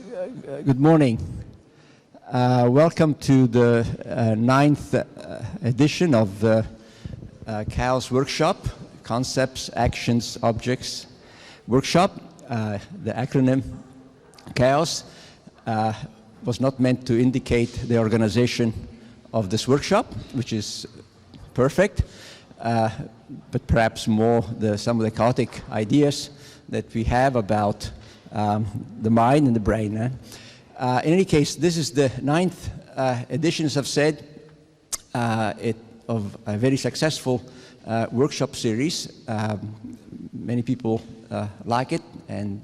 Good morning. Welcome to the 9th edition of the CAOs Workshop, Concepts, Actions, Objects Workshop. The acronym CAOs was not meant to indicate the organization of this workshop, which is perfect, but perhaps more some of the chaotic ideas that we have about the mind and the brain. In any case, this is the 9th edition, as I've said, of a very successful workshop series. Many people like it, and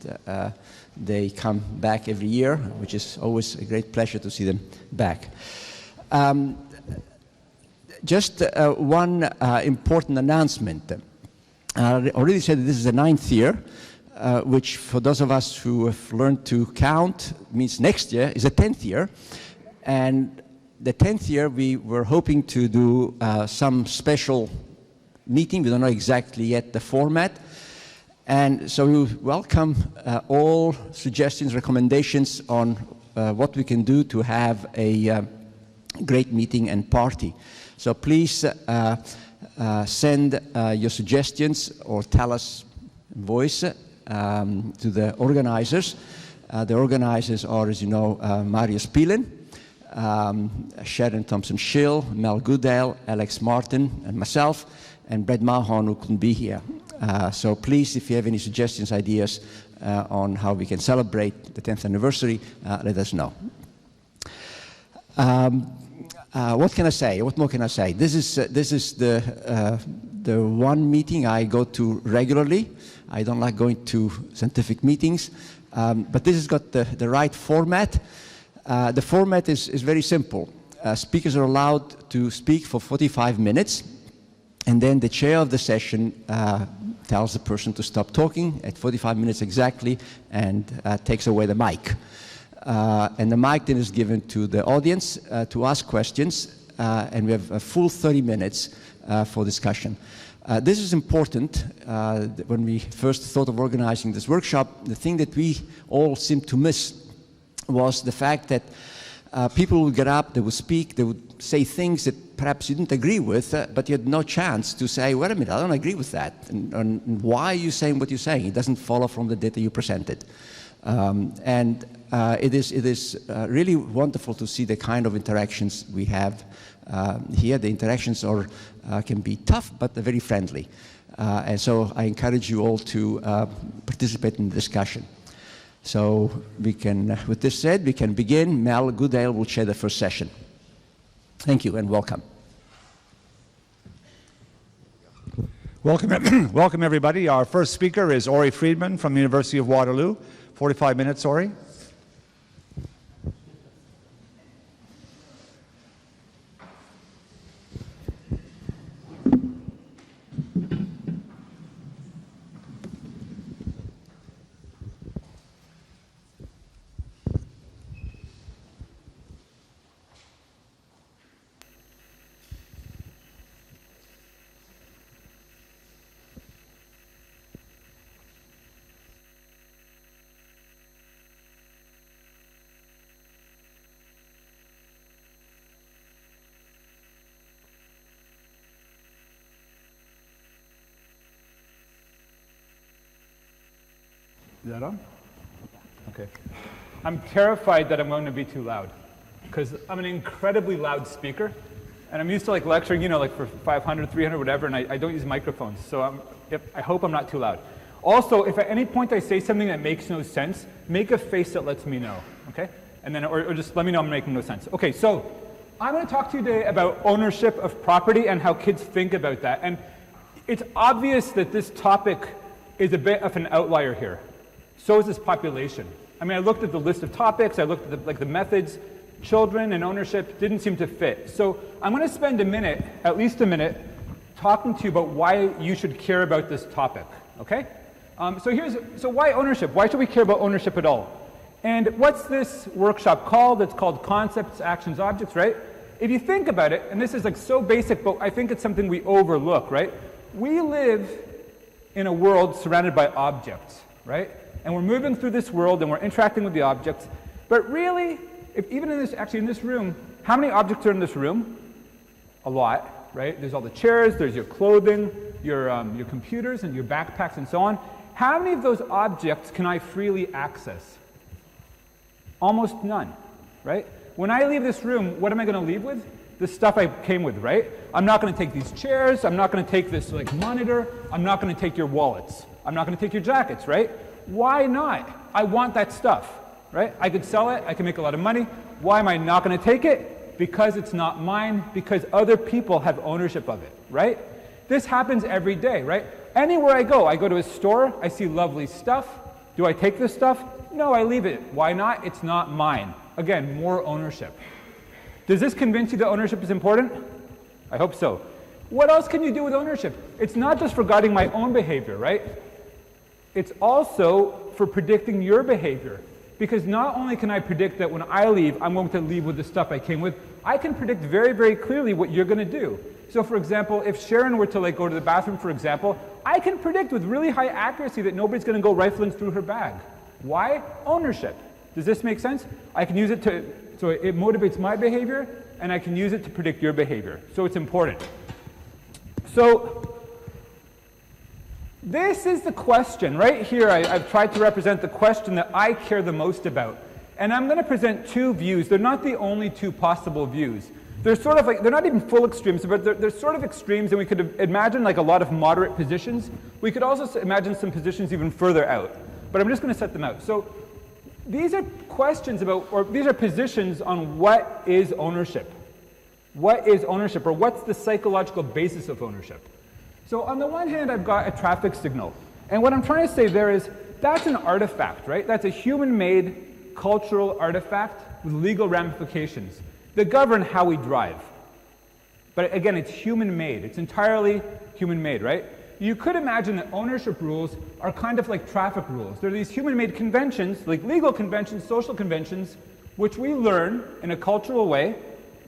they come back every year, which is always a great pleasure to see them back. Just one important announcement. I already said that this is the 9th year, which for those of us who have learned to count means next year is the 10th year. And the 10th year we were hoping to do some special meeting. We don't know exactly yet the format. And so we welcome all suggestions, recommendations on what we can do to have a great meeting and party. So please send your suggestions or tell us in voice to the organizers. The organizers are, as you know, Mario Spilin, Sharon Thompson-Schill, Mel Goodale, Alex Martin, and myself, and Brett Mahon, who couldn't be here. So please, if you have any suggestions, ideas on how we can celebrate the 10th anniversary, let us know. What can I say? What more can I say? This is the one meeting I go to regularly. I don't like going to scientific meetings, but this has got the right format. The format is very simple. Speakers are allowed to speak for 45 minutes, and then the chair of the session tells the person to stop talking at 45 minutes exactly and takes away the mic. And the mic then is given to the audience to ask questions, and we have a full 30 minutes for discussion. This is important. When we first thought of organizing this workshop, the thing that we all seemed to miss was the fact that people would get up, they would speak, they would say things that perhaps you didn't agree with, but you had no chance to say, wait a minute, I don't agree with that. And why are you saying what you're saying? It doesn't follow from the data you presented. It is really wonderful to see the kind of interactions we have here. The interactions can be tough, but they're very friendly. And so I encourage you all to participate in the discussion. So we can, with this said, we can begin. Mel Goodale will chair the first session. Thank you and welcome. Welcome everybody. Our first speaker is Ori Friedman from the University of Waterloo. 45 minutes, Ori. Is that on? Okay. I'm terrified that I'm going to be too loud because I'm an incredibly loud speaker and I'm used to like lecturing, you know, like for 500, 300, whatever, and I don't use microphones. So I hope I'm not too loud. Also, if at any point I say something that makes no sense, make a face that lets me know, okay? And then, or just let me know I'm making no sense. Okay, so I'm going to talk to you today about ownership of property and how kids think about that. And it's obvious that this topic is a bit of an outlier here. So is this population. I mean, I looked at the list of topics, I looked at the methods, children and ownership didn't seem to fit. So I'm going to spend a minute, at least a minute, talking to you about why you should care about this topic, okay? So why ownership? Why should we care about ownership at all? And what's this workshop called? It's called Concepts, Actions, Objects, right? If you think about it, and this is like so basic, but I think it's something we overlook, right? We live in a world surrounded by objects, right? And we're moving through this world and we're interacting with the objects. But really, if even in this room, how many objects are in this room? A lot, right? There's all the chairs, there's your clothing, your computers and your backpacks and so on. How many of those objects can I freely access? Almost none, right? When I leave this room, what am I going to leave with? The stuff I came with, right? I'm not going to take these chairs, I'm not going to take this monitor, I'm not going to take your wallets, I'm not going to take your jackets, right? Why not? I want that stuff, right? I could sell it, I can make a lot of money. Why am I not going to take it? Because it's not mine, because other people have ownership of it, right? This happens every day, right? Anywhere I go to a store, I see lovely stuff. Do I take this stuff? No, I leave it. Why not? It's not mine. Again, more ownership. Does this convince you that ownership is important? I hope so. What else can you do with ownership? It's not just for guiding my own behavior, right? It's also for predicting your behavior. Because not only can I predict that when I leave, I'm going to leave with the stuff I came with, I can predict very, very clearly what you're going to do. So for example, if Sharon were to go to the bathroom, for example, I can predict with really high accuracy that nobody's going to go rifling through her bag. Why? Ownership. Does this make sense? I can use it so it motivates my behavior, and I can use it to predict your behavior. So it's important. So this is the question. Right here, I've tried to represent the question that I care the most about. And I'm going to present two views. They're not the only two possible views. They're sort of they're not even full extremes, but they're sort of extremes, and we could imagine a lot of moderate positions. We could also imagine some positions even further out. But I'm just going to set them out. So these are questions about, or these are positions on what is ownership. What is ownership, or what's the psychological basis of ownership? So on the one hand, I've got a traffic signal. And what I'm trying to say there is, that's an artifact, right? That's a human-made cultural artifact with legal ramifications that govern how we drive. But again, it's human-made. It's entirely human-made, right? You could imagine that ownership rules are kind of like traffic rules. They're these human-made conventions, like legal conventions, social conventions, which we learn in a cultural way,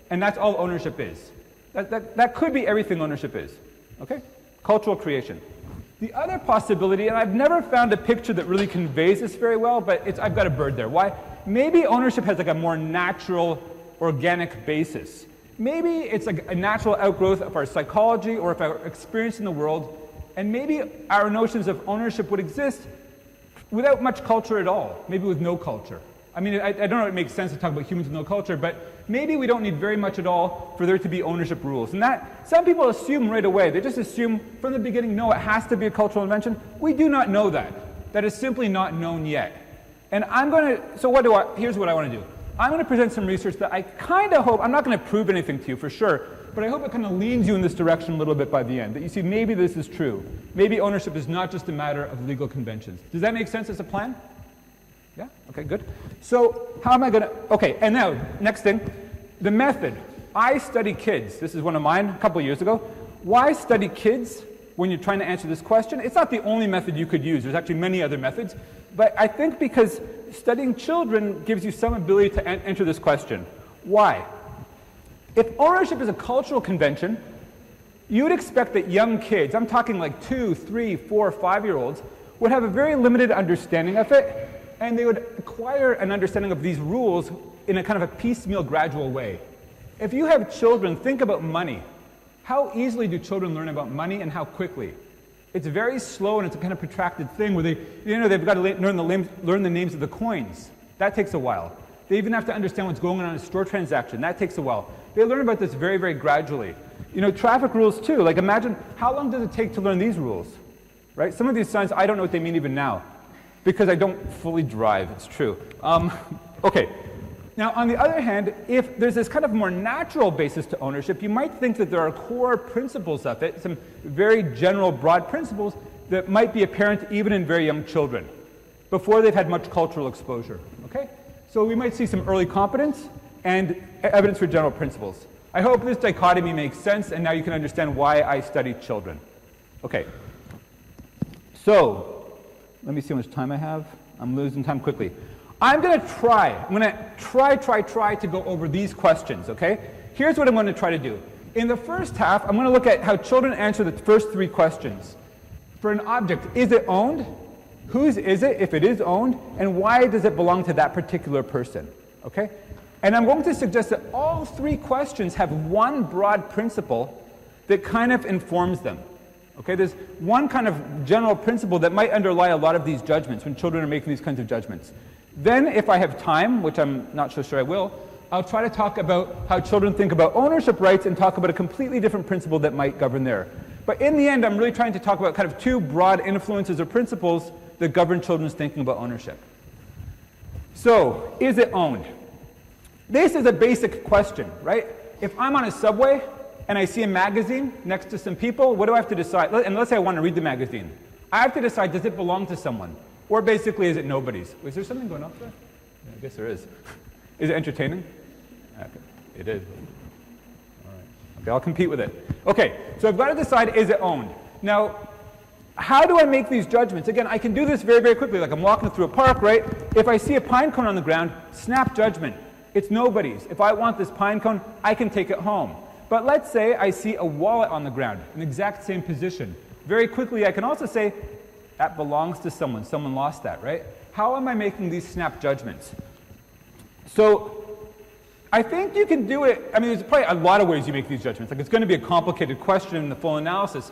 and that's all ownership is. That could be everything ownership is, okay? Cultural creation. The other possibility, and I've never found a picture that really conveys this very well, but I've got a bird there. Why? Maybe ownership has a more natural, organic basis. Maybe it's a natural outgrowth of our psychology or of our experience in the world, and maybe our notions of ownership would exist without much culture at all, maybe with no culture. I mean, I don't know if it makes sense to talk about humans with no culture, but maybe we don't need very much at all for there to be ownership rules. And that, some people assume right away, they just assume from the beginning, no, it has to be a cultural invention. We do not know that. That is simply not known yet. And here's what I want to do. I'm going to present some research that I kind of hope, I'm not going to prove anything to you for sure, but I hope it kind of leans you in this direction a little bit by the end, that you see maybe this is true. Maybe ownership is not just a matter of legal conventions. Does that make sense as a plan? Yeah? Okay, good. So how am I going to, okay, and now, next thing, the method. I study kids. This is one of mine a couple years ago. Why study kids when you're trying to answer this question? It's not the only method you could use. There's actually many other methods. But I think because studying children gives you some ability to answer this question. Why? If ownership is a cultural convention, you would expect that young kids, I'm talking like 2, 3, 4, 5-year-olds, would have a very limited understanding of it, and they would acquire an understanding of these rules in a kind of a piecemeal, gradual way. If you have children, think about money. How easily do children learn about money, and how quickly? It's very slow, and it's a kind of protracted thing where they've got to learn the names of the coins. That takes a while. They even have to understand what's going on in a store transaction. That takes a while. They learn about this very, very gradually. Traffic rules too. Like imagine, how long does it take to learn these rules? Right? Some of these signs, I don't know what they mean even now, because I don't fully drive, it's true. Okay. Now, on the other hand, if there's this kind of more natural basis to ownership, you might think that there are core principles of it, some very general, broad principles that might be apparent even in very young children, before they've had much cultural exposure, okay? So we might see some early competence and evidence for general principles. I hope this dichotomy makes sense, and now you can understand why I study children. Okay. So, let me see how much time I have. I'm losing time quickly. I'm going to try to go over these questions, okay? Here's what I'm going to try to do. In the first half, I'm going to look at how children answer the first 3 questions. For an object, is it owned? Whose is it if it is owned? And why does it belong to that particular person? okay? And I'm going to suggest that all three questions have one broad principle that kind of informs them. Okay, there's one kind of general principle that might underlie a lot of these judgments when children are making these kinds of judgments. Then, if I have time, which I'm not so sure I will, I'll try to talk about how children think about ownership rights and talk about a completely different principle that might govern there. But in the end, I'm really trying to talk about kind of two broad influences or principles that govern children's thinking about ownership. So, is it owned? This is a basic question, right? If I'm on a subway and I see a magazine next to some people, what do I have to decide? And let's say I want to read the magazine. I have to decide, does it belong to someone? Or basically, is it nobody's? Is there something going up there? Yeah, I guess there is. Is it entertaining? Okay. It is. All right. Okay, I'll compete with it. Okay, so I've got to decide, is it owned? Now, how do I make these judgments? Again, I can do this very, very quickly. Like I'm walking through a park, right? If I see a pine cone on the ground, snap judgment. It's nobody's. If I want this pine cone, I can take it home. But let's say I see a wallet on the ground, in the exact same position. Very quickly, I can also say, that belongs to someone. Someone lost that, right? How am I making these snap judgments? So I think you can do it. I mean, there's probably a lot of ways you make these judgments. Like, it's going to be a complicated question in the full analysis.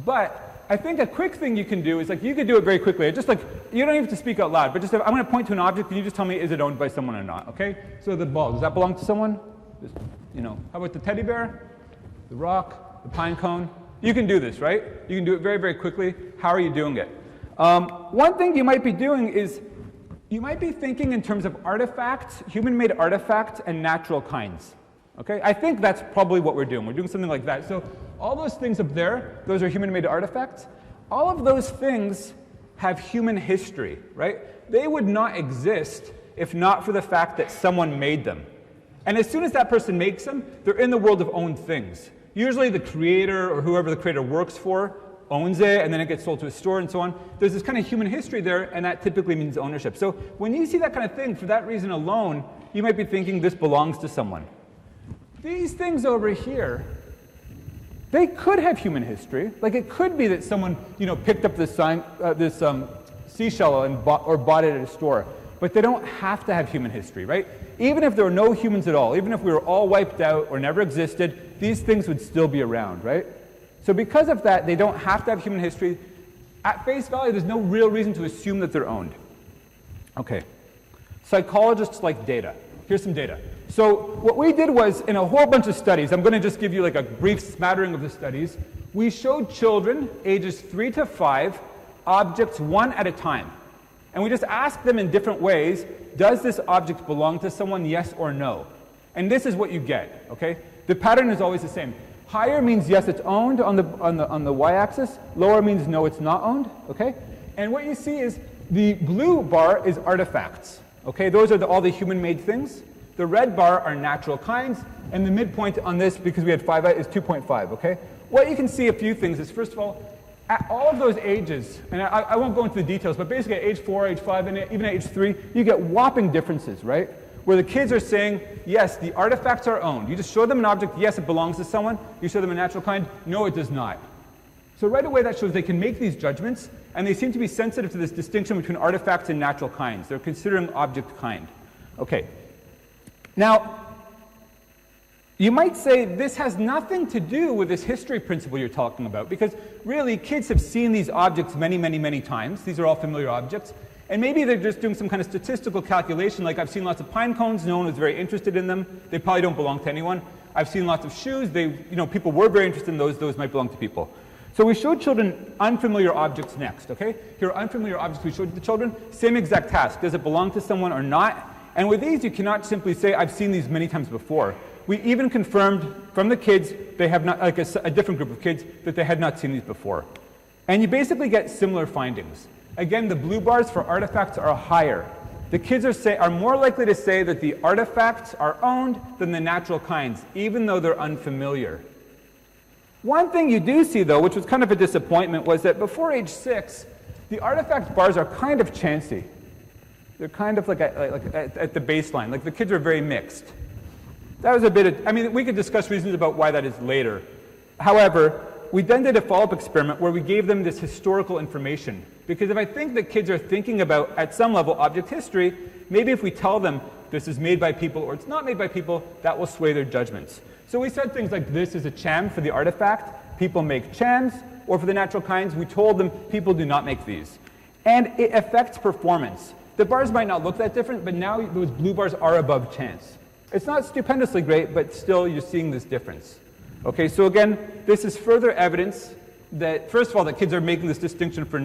But I think a quick thing you can do is, like, you could do it very quickly. Just like, you don't even have to speak out loud, but just, I'm going to point to an object, and you just tell me, is it owned by someone or not, okay? So the ball, does that belong to someone? Just, you know, how about the teddy bear, the rock, the pine cone? You can do this, right? You can do it very, very quickly. How are you doing it? One thing you might be doing is, you might be thinking in terms of artifacts, human-made artifacts, and natural kinds. Okay? I think that's probably what we're doing. We're doing something like that. So all those things up there, those are human-made artifacts. All of those things have human history, right? They would not exist if not for the fact that someone made them. And as soon as that person makes them, they're in the world of owned things. Usually the creator or whoever the creator works for owns it, and then it gets sold to a store and so on. There's this kind of human history there, and that typically means ownership. So when you see that kind of thing, for that reason alone, you might be thinking this belongs to someone. These things over here, they could have human history. Like, it could be that someone, you know, picked up this seashell and bought it at a store. But they don't have to have human history, right? Even if there were no humans at all, even if we were all wiped out or never existed, these things would still be around, right? So because of that, they don't have to have human history. At face value, there's no real reason to assume that they're owned. Okay. Psychologists like data. Here's some data. So what we did was, in a whole bunch of studies, I'm going to just give you like a brief smattering of the studies, we showed children ages 3 to 5 objects one at a time. And we just asked them in different ways, does this object belong to someone, yes or no? And this is what you get, okay? The pattern is always the same. Higher means yes, it's owned on the y-axis. Lower means no, it's not owned, okay? And what you see is the blue bar is artifacts, okay? Those are all the human-made things. The red bar are natural kinds, and the midpoint on this, because we had 5, is 2.5, okay? What you can see a few things is, first of all, at all of those ages, and I won't go into the details, but basically at age 4, age 5, and even at age 3, you get whopping differences, right? Where the kids are saying, yes, the artifacts are owned. You just show them an object, yes, it belongs to someone. You show them a natural kind, no, it does not. So right away that shows they can make these judgments, and they seem to be sensitive to this distinction between artifacts and natural kinds. They're considering object kind. Okay. Now, you might say this has nothing to do with this history principle you're talking about, because really kids have seen these objects many, many, many times. These are all familiar objects. And maybe they're just doing some kind of statistical calculation, like I've seen lots of pine cones, no one was very interested in them. They probably don't belong to anyone. I've seen lots of shoes, people were very interested in those might belong to people. So we showed children unfamiliar objects next, okay? Here are unfamiliar objects we showed the children, same exact task. Does it belong to someone or not? And with these, you cannot simply say, I've seen these many times before. We even confirmed from the kids, they have not, like a different group of kids, that they had not seen these before. And you basically get similar findings. Again, the blue bars for artifacts are higher. The kids are more likely to say that the artifacts are owned than the natural kinds, even though they're unfamiliar. One thing you do see, though, which was kind of a disappointment, was that before age 6, the artifact bars are kind of chancy. They're kind of like at the baseline. Like the kids are very mixed. That was a bit of, we could discuss reasons about why that is later. However, we then did a follow-up experiment where we gave them this historical information. Because if I think that kids are thinking about, at some level, object history, maybe if we tell them, this is made by people or it's not made by people, that will sway their judgments. So we said things like this is a cham for the artifact, people make chams, or for the natural kinds, we told them people do not make these. And it affects performance. The bars might not look that different, but now those blue bars are above chance. It's not stupendously great, but still you're seeing this difference. Okay, so again, this is further evidence that, first of all, that kids are making this distinction for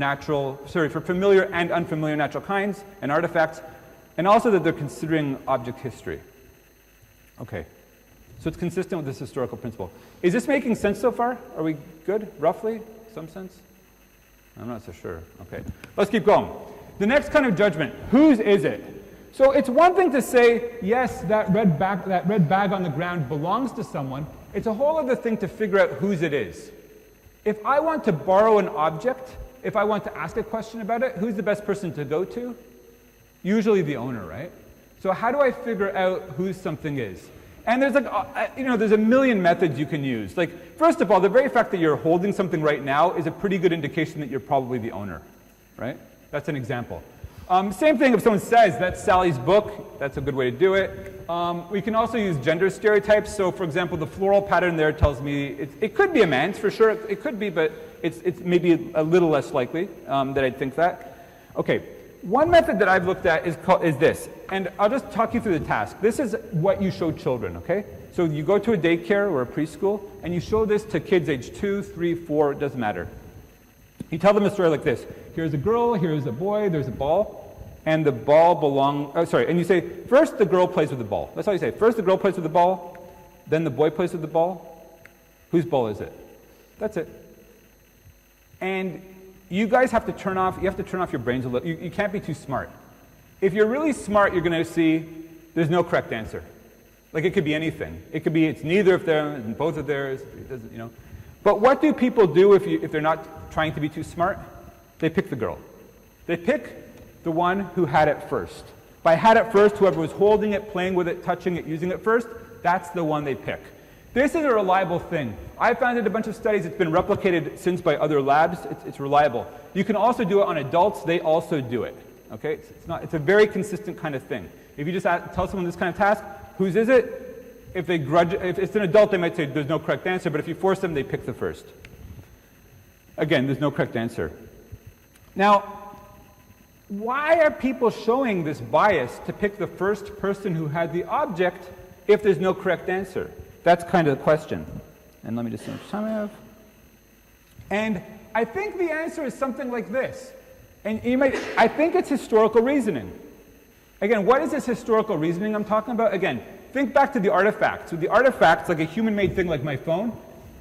for familiar and unfamiliar natural kinds and artifacts, and also that they're considering object history. Okay, so it's consistent with this historical principle. Is this making sense so far? Are we good, roughly, some sense? I'm not so sure. Okay, let's keep going. The next kind of judgment, whose is it? So it's one thing to say, yes, that red bag on the ground belongs to someone. It's a whole other thing to figure out whose it is. If I want to borrow an object, if I want to ask a question about it, who's the best person to go to? Usually the owner, right? So how do I figure out whose something is? And there's there's a million methods you can use. Like, first of all, the very fact that you're holding something right now is a pretty good indication that you're probably the owner, right? That's an example. Same thing if someone says, that's Sally's book, that's a good way to do it. We can also use gender stereotypes. So for example, the floral pattern there tells me, it could be a man's for sure, it could be, but it's maybe a little less likely that I'd think that. Okay, one method that I've looked at is this, and I'll just talk you through the task. This is what you show children, okay? So you go to a daycare or a preschool, and you show this to kids age 2, 3, 4, it doesn't matter. You tell them a story like this. Here's a girl, here's a boy, there's a ball, and the ball and you say, first the girl plays with the ball. That's all you say. First the girl plays with the ball, then the boy plays with the ball. Whose ball is it? That's it. And you guys have to turn off your brains a little. You can't be too smart. If you're really smart, you're going to see there's no correct answer. Like it could be anything. It could be it's neither of them, and both of theirs, it doesn't, you know. But what do people do if they're not trying to be too smart? They pick the girl. They pick the one who had it first. By had it first, whoever was holding it, playing with it, touching it, using it first, that's the one they pick. This is a reliable thing. I found it a bunch of studies. It's been replicated since by other labs. It's reliable. You can also do it on adults. They also do it. Okay? It's a very consistent kind of thing. If you just tell someone this kind of task, whose is it? If it's an adult, they might say there's no correct answer, but if you force them, they pick the first. Again, there's no correct answer. Now, why are people showing this bias to pick the first person who had the object if there's no correct answer? That's kind of the question. And let me just see how much time I have. And I think the answer is something like this. And I think it's historical reasoning. Again, what is this historical reasoning I'm talking about? Again, think back to the artifacts. So the artifacts, like a human-made thing like my phone,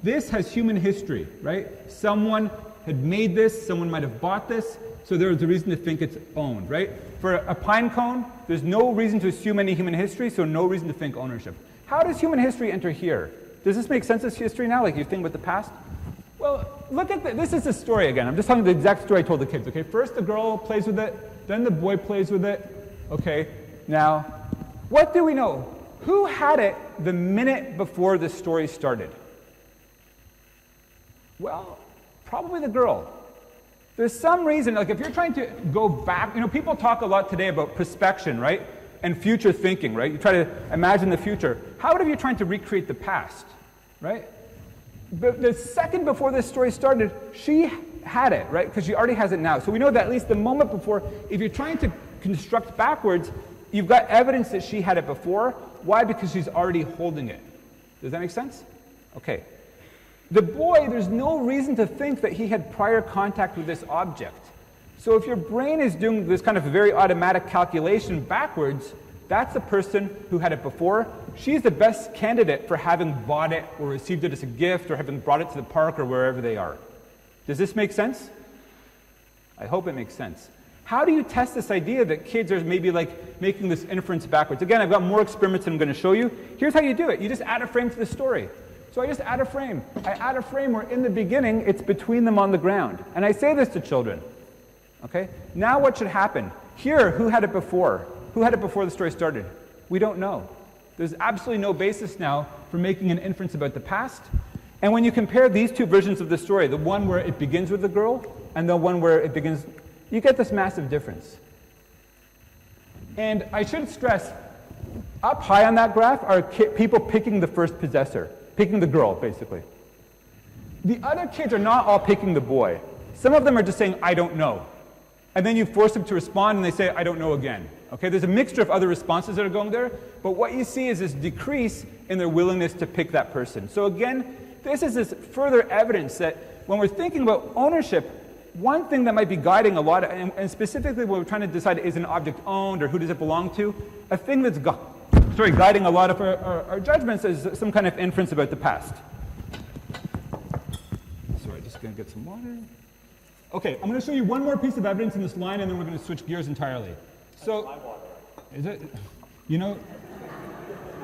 this has human history, right? Someone had made this, someone might have bought this, so there's a reason to think it's owned, right? For a pine cone, there's no reason to assume any human history, so no reason to think ownership. How does human history enter here? Does this make sense as history now, like you think about the past? Well, look at this is the story again. I'm just telling you the exact story I told the kids, okay? First the girl plays with it, then the boy plays with it. Okay, now, what do we know? Who had it the minute before the story started? Well, probably the girl. There's some reason, like if you're trying to go back, people talk a lot today about prospection, right? And future thinking, right? You try to imagine the future. How if you're trying to recreate the past, right? But the second before this story started, she had it, right? Because she already has it now. So we know that at least the moment before, if you're trying to construct backwards, you've got evidence that she had it before. Why? Because she's already holding it. Does that make sense? Okay. The boy, there's no reason to think that he had prior contact with this object. So if your brain is doing this kind of very automatic calculation backwards, that's the person who had it before. She's the best candidate for having bought it or received it as a gift or having brought it to the park or wherever they are. Does this make sense? I hope it makes sense. How do you test this idea that kids are maybe like making this inference backwards? Again, I've got more experiments that I'm going to show you. Here's how you do it. You just add a frame to the story. So I just add a frame. I add a frame where in the beginning, it's between them on the ground. And I say this to children. Okay? Now what should happen? Here, who had it before? Who had it before the story started? We don't know. There's absolutely no basis now for making an inference about the past. And when you compare these two versions of the story, the one where it begins with the girl and the one where it begins, you get this massive difference. And I should stress, Up high on that graph are people picking the first possessor, picking the girl, basically. The other kids are not all picking the boy. Some of them are just saying, I don't know. And then you force them to respond, and they say, I don't know again. Okay, there's a mixture of other responses that are going there, but what you see is this decrease in their willingness to pick that person. So again, this is this further evidence that when we're thinking about ownership, one thing that might be guiding a lot, and specifically when we're trying to decide is an object owned or who does it belong to, a thing that's guiding a lot of our judgments is some kind of inference about the past. Sorry, just going to get some water. Okay, I'm going to show you one more piece of evidence in this line, and then we're going to switch gears entirely. So, is it? You know,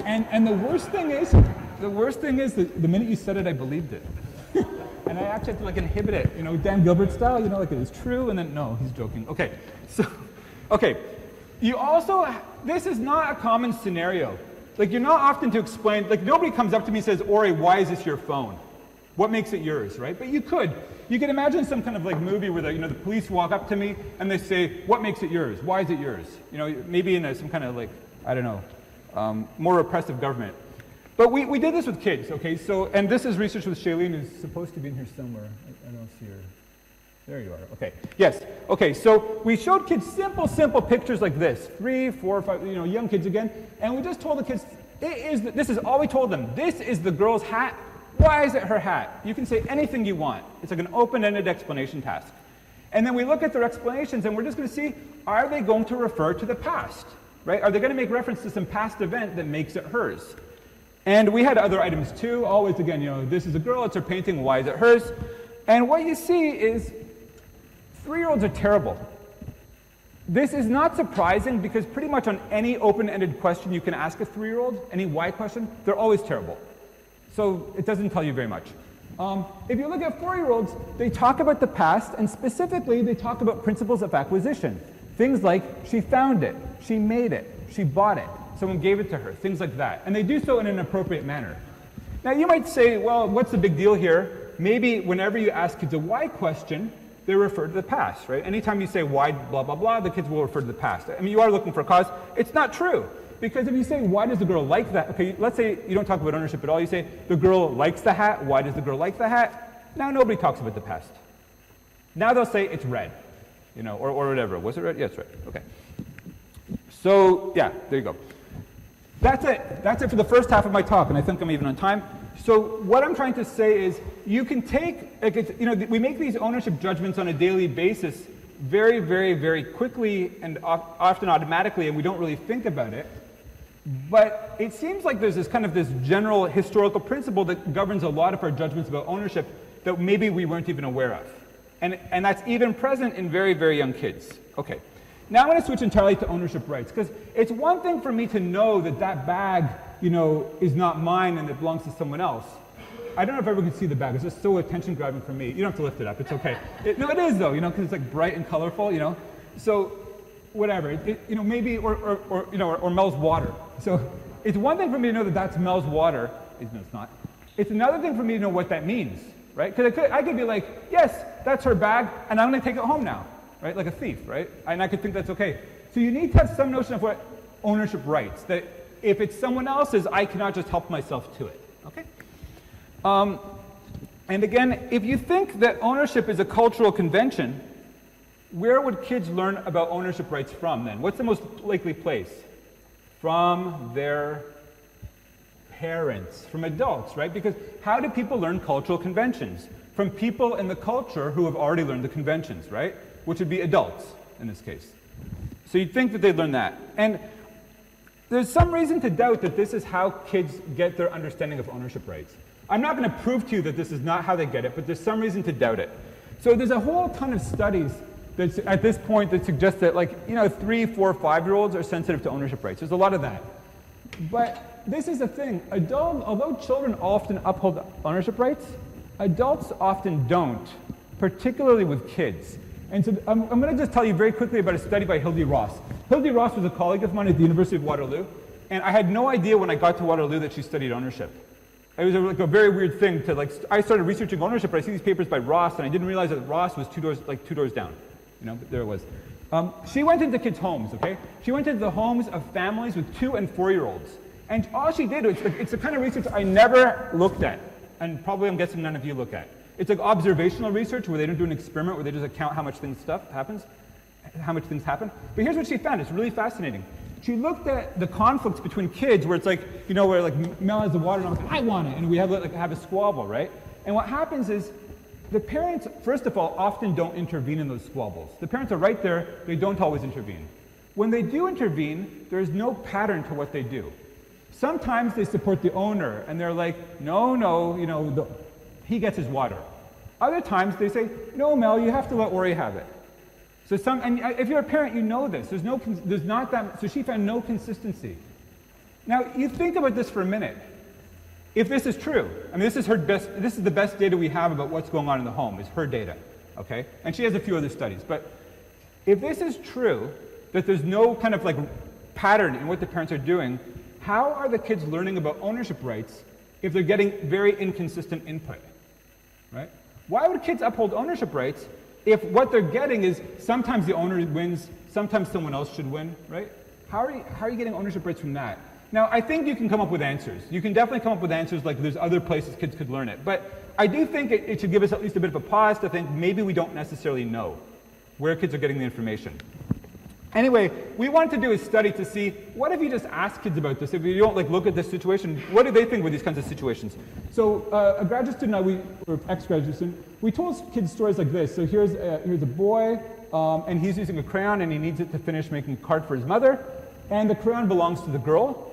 and the worst thing is that the minute you said it, I believed it. And I actually had to like inhibit it, you know, Dan Gilbert style, you know, like it was true, and then no, he's joking. Okay, so, okay, you also, this is not a common scenario. Like you're not often to explain, like nobody comes up to me and says, Ori, why is this your phone? What makes it yours, right? But you could imagine some kind of like movie where the police walk up to me and they say, what makes it yours? Why is it yours? You know, maybe in some kind of like, I don't know, more repressive government. But we did this with kids, okay? So, and this is research with Shailene, who's supposed to be in here somewhere. I don't see her. There you are. Okay. Yes. Okay. So we showed kids simple pictures like this, 3, 4, 5, young kids again, and we just told the kids, this is all we told them. This is the girl's hat. Why is it her hat? You can say anything you want. It's like an open-ended explanation task. And then we look at their explanations, and we're just going to see, are they going to refer to the past, right? Are they going to make reference to some past event that makes it hers? And we had other items too. Always, again, this is a girl, it's her painting, why is it hers? And what you see is 3-year-olds are terrible. This is not surprising because pretty much on any open-ended question you can ask a 3-year-old, any why question, they're always terrible. So it doesn't tell you very much. If you look at 4-year-olds, they talk about the past, and specifically they talk about principles of acquisition. Things like, she found it, she made it, she bought it, someone gave it to her, things like that. And they do so in an appropriate manner. Now you might say, well, what's the big deal here? Maybe whenever you ask kids a why question, they refer to the past, right? Anytime you say why blah, blah, blah, the kids will refer to the past. I mean, you are looking for a cause. It's not true. Because if you say, why does the girl like that? Okay, let's say you don't talk about ownership at all. You say, the girl likes the hat. Why does the girl like the hat? Now nobody talks about the past. Now they'll say it's red, or whatever. Was it red? Yeah, it's red. Okay. So, yeah, there you go. That's it. That's it for the first half of my talk, and I think I'm even on time. So what I'm trying to say is you can take, we make these ownership judgments on a daily basis very, very, very quickly and often automatically, and we don't really think about it. But it seems like there's this kind of this general historical principle that governs a lot of our judgments about ownership that maybe we weren't even aware of. And that's even present in very, very young kids. Okay. Now I'm going to switch entirely to ownership rights, because it's one thing for me to know that that bag, is not mine and it belongs to someone else. I don't know if everyone can see the bag. It's just so attention-grabbing for me. You don't have to lift it up. It's okay. No, it is though, because it's like bright and colorful, So, whatever. Maybe or Mel's water. So, it's one thing for me to know that that's Mel's water. No, it's not. It's another thing for me to know what that means, right? Because I could be like, yes, that's her bag, and I'm going to take it home now, right? Like a thief, right? And I could think that's okay. So you need to have some notion of what ownership rights. That if it's someone else's, I cannot just help myself to it. Okay. And again, if you think that ownership is a cultural convention, where would kids learn about ownership rights from then? What's the most likely place? From their parents, from adults, right? Because how do people learn cultural conventions? From people in the culture who have already learned the conventions, right? Which would be adults in this case. So you'd think that they'd learn that. And there's some reason to doubt that this is how kids get their understanding of ownership rights. I'm not going to prove to you that this is not how they get it, but there's some reason to doubt it. So there's a whole ton of studies that's at this point that suggest that 3, 4, 5-year-olds are sensitive to ownership rights. There's a lot of that. But this is the thing. Although children often uphold ownership rights, adults often don't, particularly with kids. And so I'm going to just tell you very quickly about a study by Hildy Ross. Hildy Ross was a colleague of mine at the University of Waterloo, and I had no idea when I got to Waterloo that she studied ownership. It was a very weird thing to I started researching ownership, but I see these papers by Ross, and I didn't realize that Ross was two doors down. But there it was. She went into kids' homes, okay? She went into the homes of families with 2- and 4-year-olds. And all she did was, it's the kind of research I never looked at, and probably I'm guessing none of you look at. It's like observational research where they don't do an experiment where they just account how much things happen. But here's what she found. It's really fascinating. She looked at the conflicts between kids where it's like, you know, where like Mel has the water and I'm like, I want it, and we have a squabble, right? And what happens is the parents, first of all, often don't intervene in those squabbles. The parents are right there, they don't always intervene. When they do intervene, there's no pattern to what they do. Sometimes they support the owner and they're like, no, you know, he gets his water. Other times they say, no, Mel, you have to let Ori have it. So and if you're a parent, you know this. There's not that, so she found no consistency. Now, you think about this for a minute. If this is true, I mean, this is the best data we have about what's going on in the home, is her data, okay? And she has a few other studies. But if this is true, that there's no kind of like pattern in what the parents are doing, how are the kids learning about ownership rights if they're getting very inconsistent input, right? Why would kids uphold ownership rights if what they're getting is sometimes the owner wins, sometimes someone else should win, right? How are you getting ownership rights from that? Now, I think you can come up with answers. You can definitely come up with answers like there's other places kids could learn it. But I do think it should give us at least a bit of a pause to think maybe we don't necessarily know where kids are getting the information. Anyway, we wanted to do a study to see, what if you just ask kids about this? If you don't like look at this situation, what do they think with these kinds of situations? So a graduate student, or ex-graduate student, we told kids stories like this. So here's a boy, and he's using a crayon, and he needs it to finish making a card for his mother, and the crayon belongs to the girl,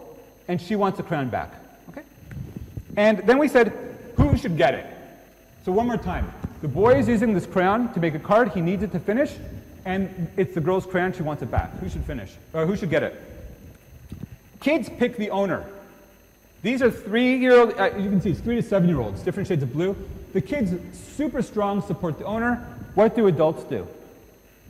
and she wants the crayon back, okay? And then we said, who should get it? So one more time. The boy is using this crayon to make a card, he needs it to finish, and it's the girl's crayon, she wants it back. Who should finish? Or who should get it? Kids pick the owner. These are 3-year-old, you can see it's 3 to 7-year-olds, different shades of blue. The kids, super strong, support the owner. What do adults do?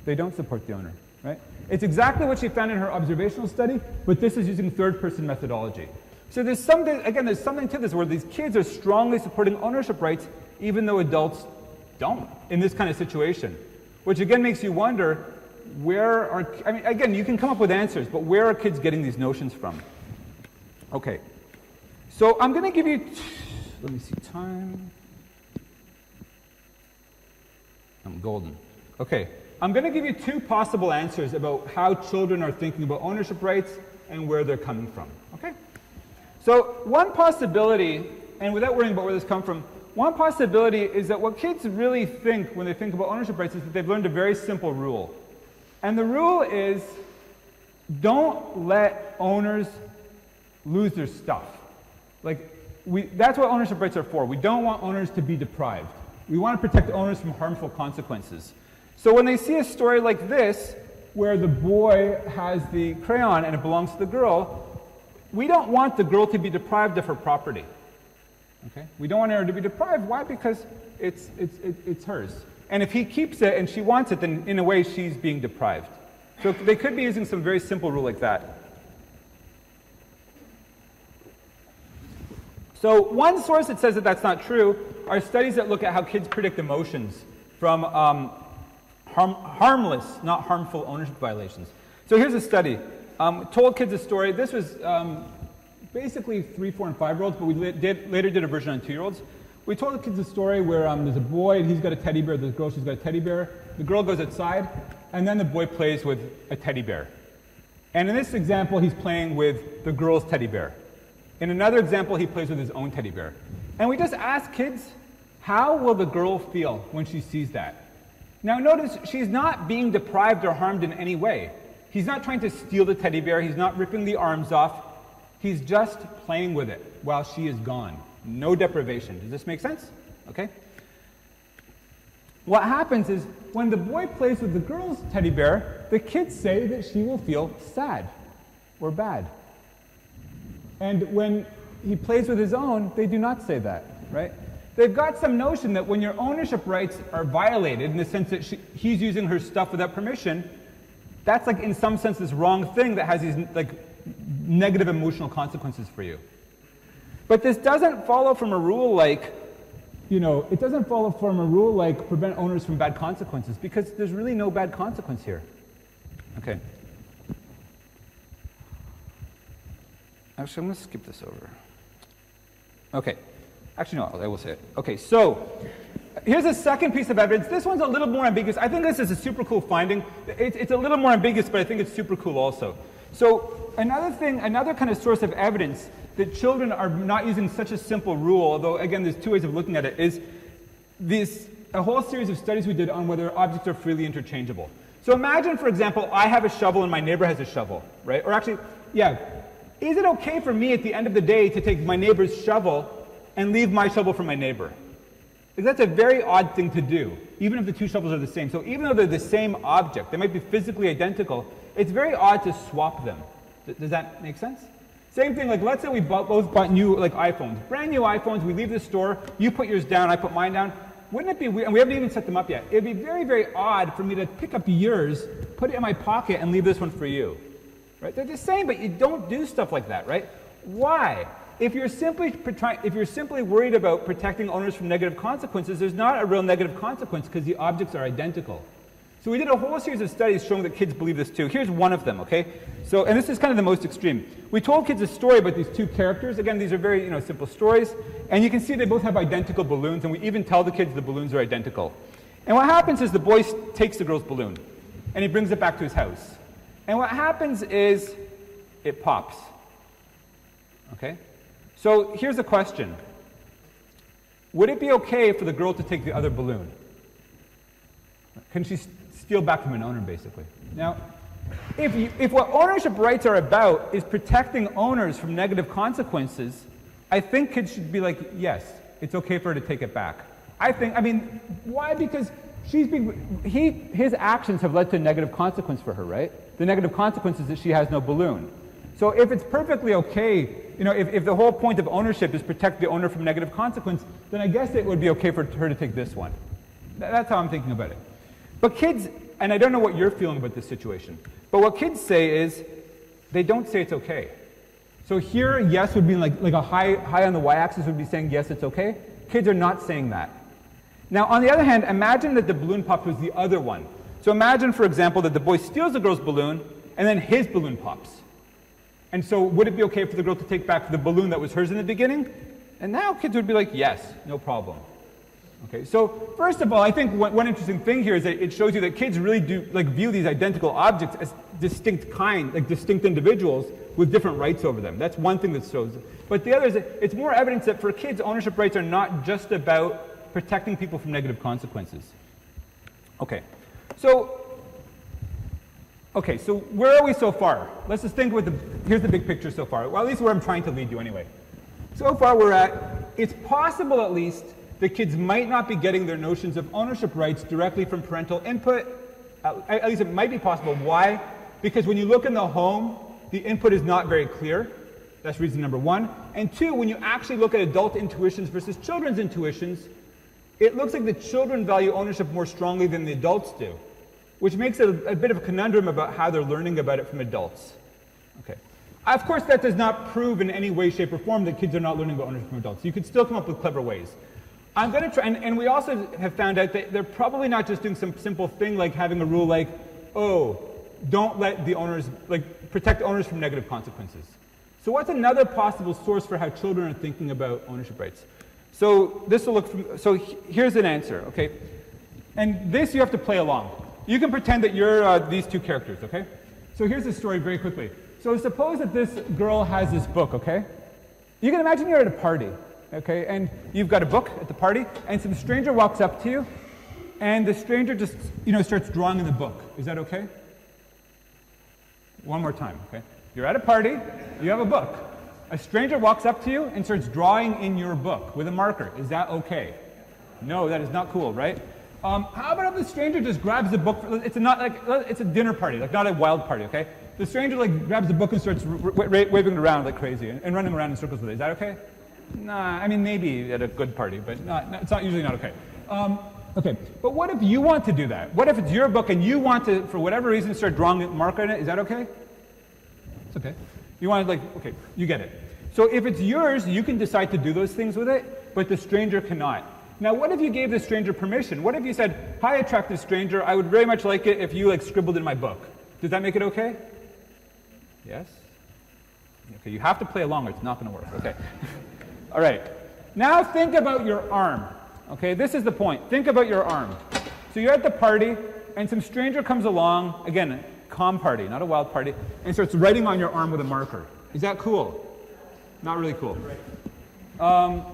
They don't support the owner, right? It's exactly what she found in her observational study, but this is using third-person methodology. So there's something to this where these kids are strongly supporting ownership rights, even though adults don't in this kind of situation. Which again makes you wonder, again, you can come up with answers, but where are kids getting these notions from? Okay, so I'm going to give you, let me see, time. I'm golden. Okay, I'm going to give you 2 possible answers about how children are thinking about ownership rights and where they're coming from, okay? So one possibility, and without worrying about where this comes from, one possibility is that what kids really think when they think about ownership rights is that they've learned a very simple rule. And the rule is, don't let owners lose their stuff. That's what ownership rights are for. We don't want owners to be deprived. We want to protect owners from harmful consequences. So when they see a story like this, where the boy has the crayon and it belongs to the girl, we don't want the girl to be deprived of her property. Okay? We don't want her to be deprived. Why? Because it's hers. And if he keeps it and she wants it, then in a way she's being deprived. So they could be using some very simple rule like that. So one source that says that that's not true are studies that look at how kids predict emotions from harmless, not harmful ownership violations. So here's a study. Told kids a story. This was basically 3, 4, and 5-year-olds, but we later did a version on 2-year-olds. We told the kids a story where there's a boy, and he's got a teddy bear, there's a girl, she's got a teddy bear. The girl goes outside, and then the boy plays with a teddy bear. And in this example, he's playing with the girl's teddy bear. In another example, he plays with his own teddy bear. And we just ask kids, how will the girl feel when she sees that? Now notice, she's not being deprived or harmed in any way. He's not trying to steal the teddy bear, he's not ripping the arms off. He's just playing with it while she is gone. No deprivation. Does this make sense? Okay? What happens is, when the boy plays with the girl's teddy bear, the kids say that she will feel sad or bad. And when he plays with his own, they do not say that, right? They've got some notion that when your ownership rights are violated, in the sense that he's using her stuff without permission, that's like in some sense this wrong thing that has these like negative emotional consequences for you. But this doesn't follow from a rule like, it doesn't follow from a rule like prevent owners from bad consequences, because there's really no bad consequence here. Okay. Actually, I'm going to skip this over. Okay. Actually, no, I will say it. Okay, so here's a second piece of evidence. This one's a little more ambiguous. I think this is a super cool finding. It's a little more ambiguous, but I think it's super cool also. So another kind of source of evidence that children are not using such a simple rule, although again there's two ways of looking at it, is a whole series of studies we did on whether objects are freely interchangeable. So imagine, for example, I have a shovel and my neighbor has a shovel, right? Or actually, yeah, is it okay for me at the end of the day to take my neighbor's shovel and leave my shovel for my neighbor? Because that's a very odd thing to do, even if the two shovels are the same. So even though they're the same object, they might be physically identical, it's very odd to swap them. Does that make sense? Same thing, like let's say we both bought new iPhones, brand new iPhones, we leave the store, you put yours down, I put mine down. Wouldn't it be weird, and we haven't even set them up yet, it'd be very, very odd for me to pick up yours, put it in my pocket, and leave this one for you. Right? They're the same, but you don't do stuff like that, right? Why? If you're simply worried about protecting owners from negative consequences, there's not a real negative consequence because the objects are identical. So we did a whole series of studies showing that kids believe this too. Here's one of them, okay? So, and this is kind of the most extreme. We told kids a story about these two characters. Again, these are very, simple stories. And you can see they both have identical balloons, and we even tell the kids the balloons are identical. And what happens is the boy takes the girl's balloon, and he brings it back to his house. And what happens is it pops, okay? So here's the question. Would it be okay for the girl to take the other balloon? Can she steal back from an owner, basically? Now, if what ownership rights are about is protecting owners from negative consequences, I think kids should be like, yes, it's okay for her to take it back. Why? Because his actions have led to a negative consequence for her, right? The negative consequence is that she has no balloon. So if it's perfectly okay, if the whole point of ownership is protect the owner from negative consequence, then I guess it would be okay for her to take this one. That's how I'm thinking about it. But kids, and I don't know what you're feeling about this situation, but what kids say is, they don't say it's okay. So here, yes would be like a high on the y-axis would be saying, yes, it's okay. Kids are not saying that. Now, on the other hand, imagine that the balloon pop was the other one. So imagine, for example, that the boy steals the girl's balloon, and then his balloon pops. And so would it be okay for the girl to take back the balloon that was hers in the beginning? And now kids would be like, yes, no problem. Okay, so first of all, I think one interesting thing here is that it shows you that kids really do view these identical objects as distinct distinct individuals with different rights over them. That's one thing that shows. But the other is that it's more evidence that for kids, ownership rights are not just about protecting people from negative consequences. Okay, so where are we so far? Let's just think here's the big picture so far. Well, at least where I'm trying to lead you anyway. So far we're at, it's possible at least that kids might not be getting their notions of ownership rights directly from parental input. At least it might be possible. Why? Because when you look in the home, the input is not very clear. That's reason number one. And two, when you actually look at adult intuitions versus children's intuitions, it looks like the children value ownership more strongly than the adults do, which makes it a bit of a conundrum about how they're learning about it from adults. Okay. Of course, that does not prove in any way, shape, or form that kids are not learning about ownership from adults. You could still come up with clever ways. I'm going to try, and we also have found out that they're probably not just doing some simple thing like having a rule like, oh, don't let the owners, protect owners from negative consequences. So what's another possible source for how children are thinking about ownership rights? So here's an answer, okay? And this you have to play along. You can pretend that you're these two characters, okay? So here's the story very quickly. So suppose that this girl has this book, okay? You can imagine you're at a party, okay? And you've got a book at the party, and some stranger walks up to you, and the stranger just, starts drawing in the book. Is that okay? One more time, okay? You're at a party, you have a book. A stranger walks up to you and starts drawing in your book with a marker. Is that okay? No, that is not cool, right? How about if the stranger just grabs the book? It's a dinner party, not a wild party, okay? The stranger grabs the book and starts waving it around like crazy and running around in circles with it. Is that okay? Nah, maybe at a good party, but it's not usually not okay. Okay, but what if you want to do that? What if it's your book and you want to, for whatever reason, start drawing a marker in it? Is that okay? It's okay. You want to okay, you get it. So if it's yours, you can decide to do those things with it, but the stranger cannot. Now, what if you gave the stranger permission? What if you said, hi, attractive stranger, I would very much like it if you scribbled in my book. Does that make it okay? Yes? Okay, you have to play along or it's not going to work. Okay. All right. Now think about your arm. Okay, this is the point. Think about your arm. So you're at the party, and some stranger comes along, again, a calm party, not a wild party, and starts writing on your arm with a marker. Is that cool? Not really cool. But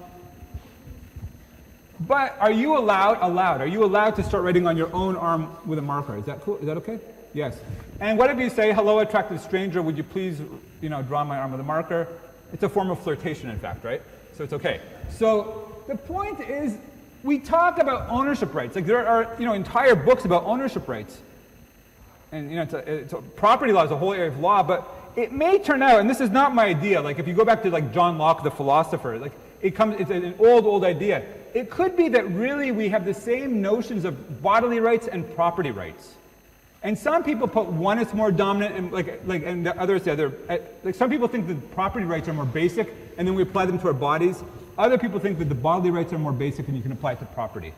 are you allowed to start writing on your own arm with a marker? Is that cool? Is that okay? Yes. And what if you say, hello, attractive stranger, would you please, draw my arm with a marker? It's a form of flirtation, in fact, right? So it's okay. So the point is, we talk about ownership rights. Like there are, entire books about ownership rights. And, it's a property law is a whole area of law, but it may turn out, and this is not my idea, like if you go back to like John Locke, the philosopher, like it's an old idea. It could be that really we have the same notions of bodily rights and property rights. And some people put one as more dominant and and the others the other. Like some people think that property rights are more basic and then we apply them to our bodies. Other people think that the bodily rights are more basic and you can apply it to property.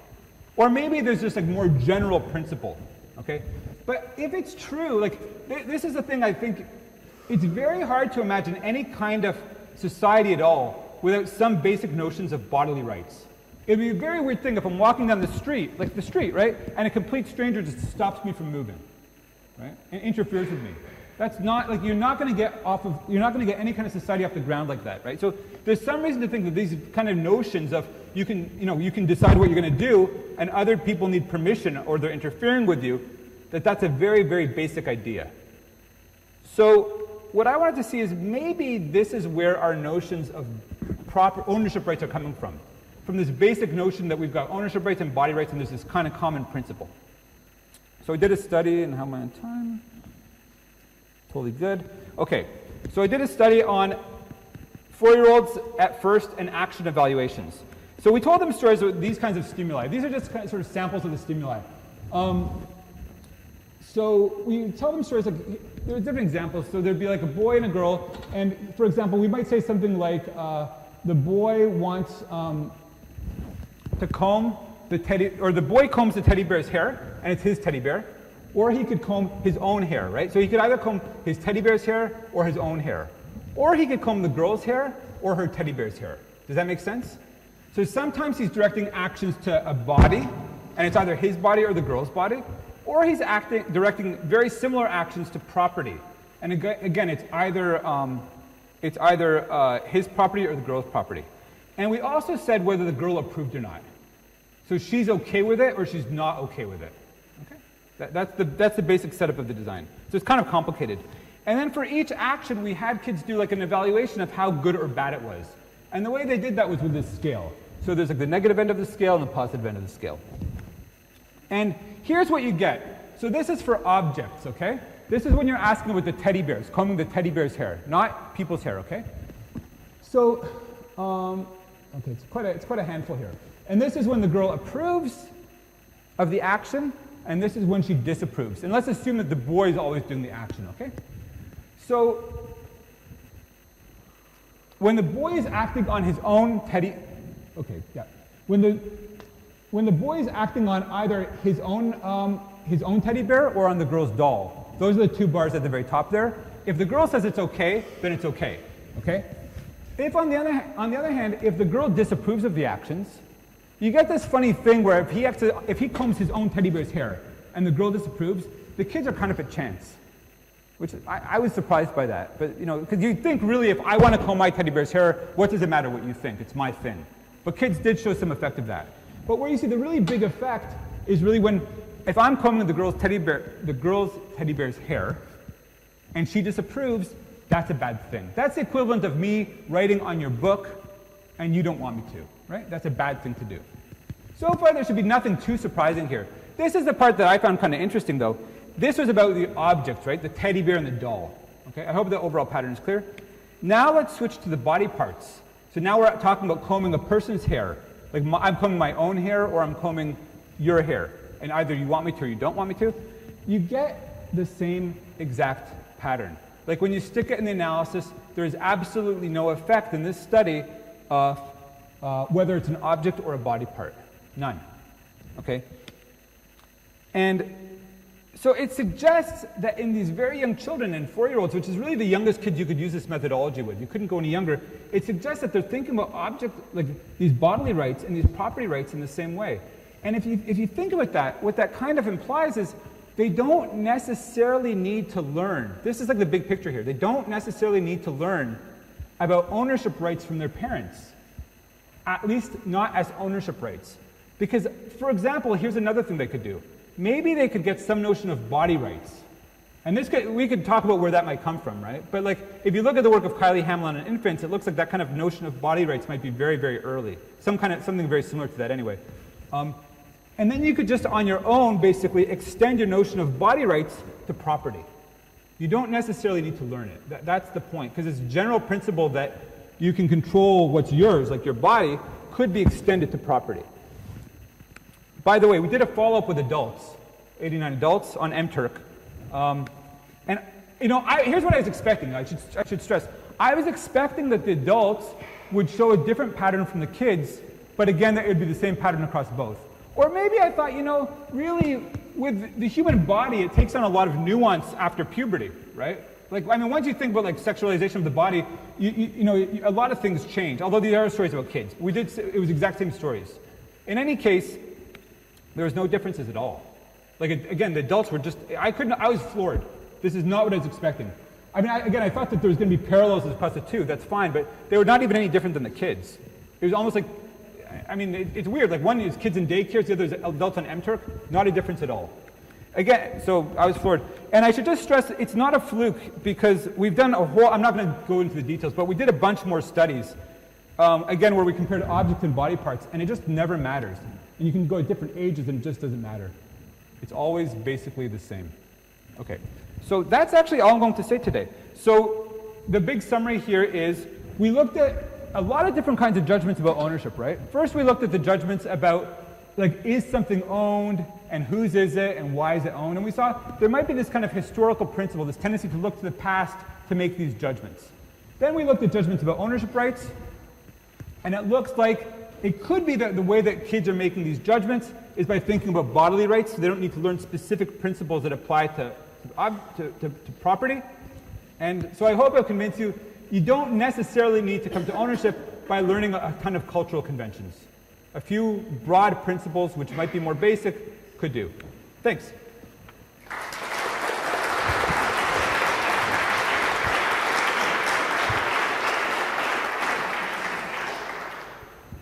Or maybe there's just like more general principle, okay? But if it's true, this is the thing I think, it's very hard to imagine any kind of society at all without some basic notions of bodily rights. It'd be a very weird thing if I'm walking down the street, right? And a complete stranger just stops me from moving, right? And interferes with me. That's not, you're not going to get any kind of society off the ground like that, right? So there's some reason to think that these kind of notions of you can decide what you're going to do and other people need permission or they're interfering with you, that's a very, very basic idea. So what I wanted to see is maybe this is where our notions of proper ownership rights are coming from this basic notion that we've got ownership rights and body rights and there's this kind of common principle. So I did a study, and how am I on time? Totally good. Okay, so I did a study on 4-year-olds at first and action evaluations. So we told them stories with these kinds of stimuli. These are just kind of sort of samples of the stimuli. So we tell them stories like, there are different examples. So there'd be like a boy and a girl, and for example, we might say something like, the boy wants to comb the boy combs the teddy bear's hair, and it's his teddy bear, or he could comb his own hair, right? So he could either comb his teddy bear's hair or his own hair. Or he could comb the girl's hair or her teddy bear's hair. Does that make sense? So sometimes he's directing actions to a body, and it's either his body or the girl's body, or he's directing very similar actions to property. And again, it's either his property or the girl's property. And we also said whether the girl approved or not. So she's okay with it or she's not okay with it. Okay? That's the basic setup of the design. So it's kind of complicated. And then for each action, we had kids do like an evaluation of how good or bad it was. And the way they did that was with this scale. So there's like the negative end of the scale and the positive end of the scale. And here's what you get. So this is for objects, okay? This is when you're asking with the teddy bears, combing the teddy bear's hair, not people's hair, okay? So, okay, it's quite a handful here. And this is when the girl approves of the action, and this is when she disapproves. And let's assume that the boy is always doing the action, okay? So, when the boy is acting on his own teddy, okay, yeah. When the boy is acting on either his own teddy bear or on the girl's doll, those are the two bars at the very top there. If the girl says it's okay, then it's okay, okay? If on the other hand, if the girl disapproves of the actions, you get this funny thing where if he combs his own teddy bear's hair and the girl disapproves, the kids are kind of at chance. Which I was surprised by that. But because you'd think really if I want to comb my teddy bear's hair, what does it matter what you think? It's my thing. But kids did show some effect of that. But where you see the really big effect is really if I'm combing the girl's teddy bear's hair, and she disapproves, that's a bad thing. That's the equivalent of me writing on your book, and you don't want me to, right? That's a bad thing to do. So far, there should be nothing too surprising here. This is the part that I found kind of interesting, though. This was about the objects, right? The teddy bear and the doll. Okay, I hope the overall pattern is clear. Now let's switch to the body parts. So now we're talking about combing a person's hair. Like I'm combing my own hair or I'm combing your hair. And either you want me to or you don't want me to. You get the same exact pattern. Like when you stick it in the analysis, there is absolutely no effect in this study of whether it's an object or a body part. None. Okay? And So it suggests that in these very young children and 4-year-olds, which is really the youngest kids you could use this methodology with, you couldn't go any younger, it suggests that they're thinking about like these bodily rights and these property rights in the same way. And if you think about that, what that kind of implies is they don't necessarily need to learn. This is like the big picture here. They don't necessarily need to learn about ownership rights from their parents, at least not as ownership rights. Because, for example, here's another thing they could do. Maybe they could get some notion of body rights. And we could talk about where that might come from, right? But like, if you look at the work of Kylie Hamlin on infants, it looks like that kind of notion of body rights might be very, very early. Something very similar to that anyway. And then you could just on your own basically extend your notion of body rights to property. You don't necessarily need to learn it. That's the point, because this general principle that you can control what's yours, like your body, could be extended to property. By the way, we did a follow-up with adults, 89 adults on MTurk. And here's what I was expecting. I should stress. I was expecting that the adults would show a different pattern from the kids, but again, that it would be the same pattern across both. Or maybe I thought, really, with the human body, it takes on a lot of nuance after puberty, right? Like, I mean, once you think about like sexualization of the body, a lot of things change. Although there are stories about kids, it was exact same stories. In any case, there was no differences at all. Like, again, the adults were just, I was floored. This is not what I was expecting. I mean, I thought that there was going to be parallels as opposed to two, that's fine, but they were not even any different than the kids. It was almost like, I mean, it's weird. Like, one is kids in daycares, the other is adults on MTurk. Not a difference at all. Again, so I was floored. And I should just stress, it's not a fluke, because we've done a whole, I'm not going to go into the details, but we did a bunch more studies, again, where we compared objects and body parts, and it just never matters. And you can go at different ages, and it just doesn't matter. It's always basically the same. Okay, so that's actually all I'm going to say today. So the big summary here is we looked at a lot of different kinds of judgments about ownership, right? First, we looked at the judgments about, like, is something owned, and whose is it, and why is it owned? And we saw there might be this kind of historical principle, this tendency to look to the past to make these judgments. Then we looked at judgments about ownership rights, and it looks like it could be that the way that kids are making these judgments is by thinking about bodily rights, so they don't need to learn specific principles that apply to property. And so I hope I'll convince you, you don't necessarily need to come to ownership by learning a ton of cultural conventions. A few broad principles, which might be more basic, could do. Thanks.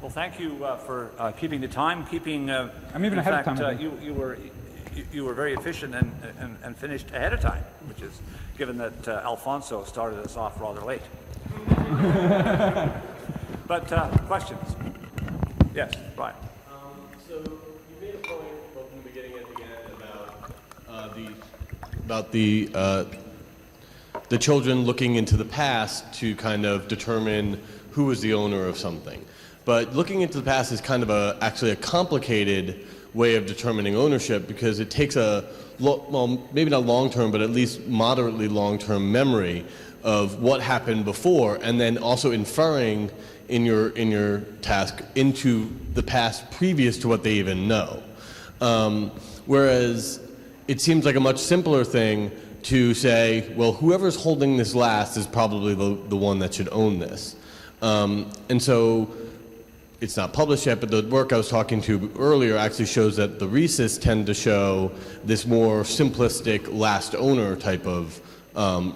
Well, thank you for keeping the time, I'm even ahead of time. You were very efficient and finished ahead of time, which is given that Alfonso started us off rather late. But questions? Yes, Brian. So you made a point both in the beginning and at the end about the children looking into the past to kind of determine who was the owner of something. But looking into the past is kind of actually a complicated way of determining ownership, because it takes well, maybe not long-term, but at least moderately long-term memory of what happened before, and then also inferring in your task into the past previous to what they even know. Whereas it seems like a much simpler thing to say, well, whoever's holding this last is probably the one that should own this. And so it's not published yet, but the work I was talking to earlier actually shows that the rhesus tend to show this more simplistic last owner type of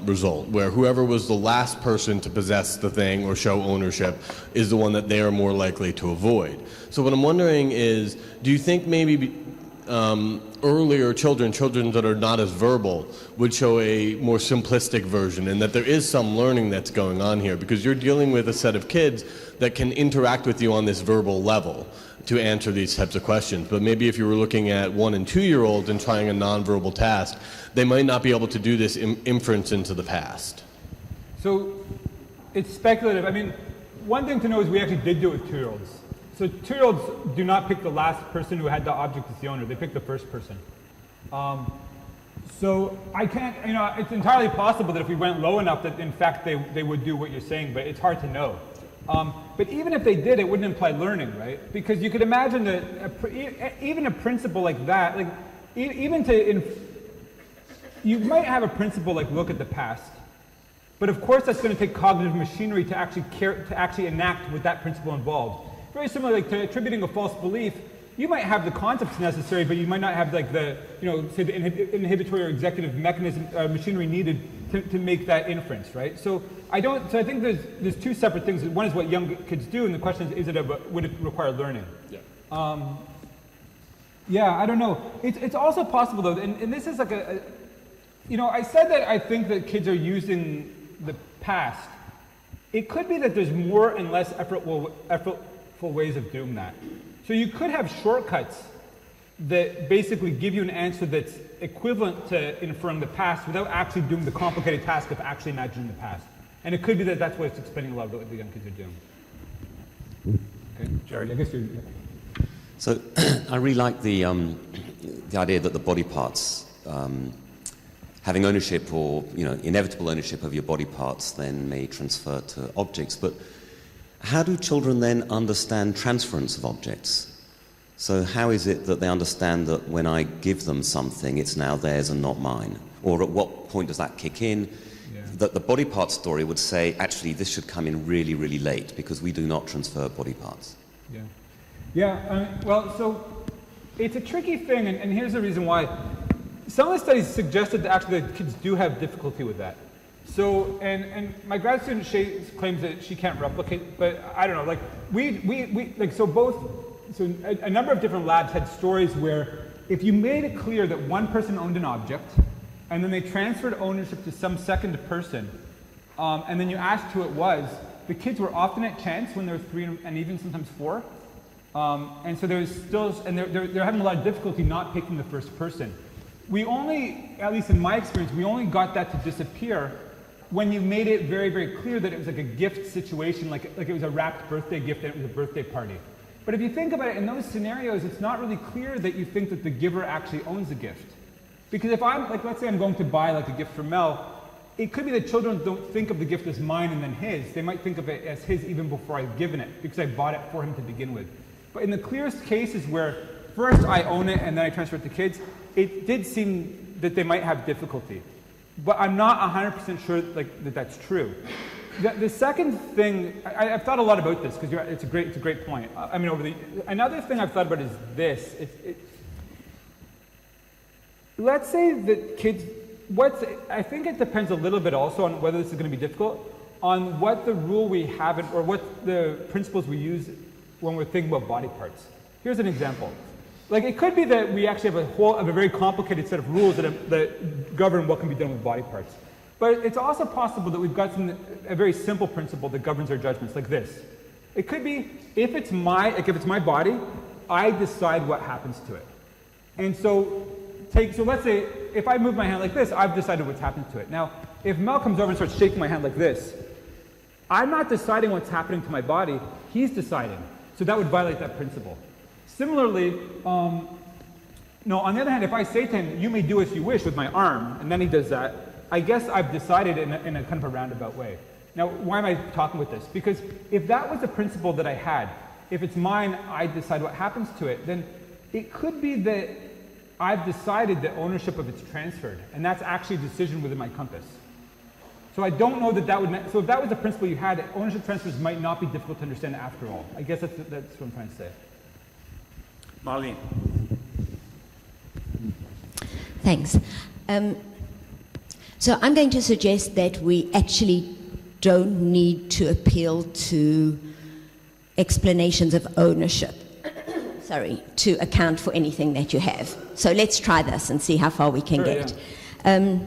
result, where whoever was the last person to possess the thing or show ownership is the one that they are more likely to avoid. So what I'm wondering is, do you think maybe earlier children that are not as verbal would show a more simplistic version, and that there is some learning that's going on here, because you're dealing with a set of kids that can interact with you on this verbal level to answer these types of questions. But maybe if you were looking at 1- and 2-year-olds and trying a nonverbal task, they might not be able to do this inference into the past. So it's speculative. I mean, one thing to know is we actually did do it with 2-year-olds. So 2-year-olds do not pick the last person who had the object as the owner. They pick the first person. So I can't, it's entirely possible that if we went low enough that in fact they would do what you're saying, but it's hard to know. But even if they did, it wouldn't imply learning, right? Because you could imagine that even a principle like that, like even to you might have a principle like look at the past, but of course that's going to take cognitive machinery to actually enact what that principle involved. Very similar like to attributing a false belief. You might have the concepts necessary, but you might not have like the, say the inhibitory or executive mechanism, machinery needed to make that inference, right? So I think there's two separate things. One is what young kids do, and the question is would it require learning? Yeah. Yeah, I don't know. It's also possible though, and this is like I said that I think that kids are using the past. It could be that there's more and less effortful ways of doing that. So you could have shortcuts that basically give you an answer that's equivalent to inferring the past without actually doing the complicated task of actually imagining the past. And it could be that that's what it's explaining a lot of what the young kids are doing. Okay, Jerry, I guess you're... So I really like the idea that the body parts, having ownership or inevitable ownership of your body parts then may transfer to objects. But how do children then understand transference of objects? So how is it that they understand that when I give them something, it's now theirs and not mine? Or at what point does that kick in? Yeah. That the body part story would say, actually, this should come in really, really late because we do not transfer body parts. Yeah. Yeah, well, so it's a tricky thing, and here's the reason why. Some of the studies suggested that actually the kids do have difficulty with that. So, and my grad student, Shay, claims that she can't replicate, but I don't know, like, so a number of different labs had stories where if you made it clear that one person owned an object, and then they transferred ownership to some second person, and then you asked who it was, the kids were often at chance when there were 3 and even sometimes 4. And so there's still, and they're having a lot of difficulty not picking the first person. We only, at least in my experience, we only got that to disappear when you made it very, very clear that it was like a gift situation, like it was a wrapped birthday gift and it was a birthday party. But if you think about it, in those scenarios, it's not really clear that you think that the giver actually owns the gift. Because if I'm, like, let's say I'm going to buy like a gift for Mel, it could be that children don't think of the gift as mine and then his. They might think of it as his even before I've given it, because I bought it for him to begin with. But in the clearest cases where first I own it and then I transfer it to kids, it did seem that they might have difficulty. But I'm not 100% sure that that's true. The second thing, I've thought a lot about this because it's a great point. I mean, another thing I've thought about is this. Let's say that kids, I think it depends a little bit also on whether this is going to be difficult, on what the rule we have or what the principles we use when we're thinking about body parts. Here's an example. Like, it could be that we actually have a very complicated set of rules that govern what can be done with body parts. But it's also possible that we've got a very simple principle that governs our judgments, like this. It could be, if it's my body, I decide what happens to it. And so let's say, if I move my hand like this, I've decided what's happening to it. Now, if Mel comes over and starts shaking my hand like this, I'm not deciding what's happening to my body, he's deciding. So that would violate that principle. Similarly, on the other hand, if I say to him, you may do as you wish with my arm, and then he does that, I guess I've decided in a kind of a roundabout way. Now, why am I talking with this? Because if that was the principle that I had, if it's mine, I decide what happens to it, then it could be that I've decided that ownership of it's transferred, and that's actually a decision within my compass. So I don't know so if that was the principle you had, ownership transfers might not be difficult to understand after all. I guess that's what I'm trying to say. Marlene. Thanks. So I'm going to suggest that we actually don't need to appeal to explanations of ownership, to account for anything that you have. So let's try this and see how far we can get. Yeah.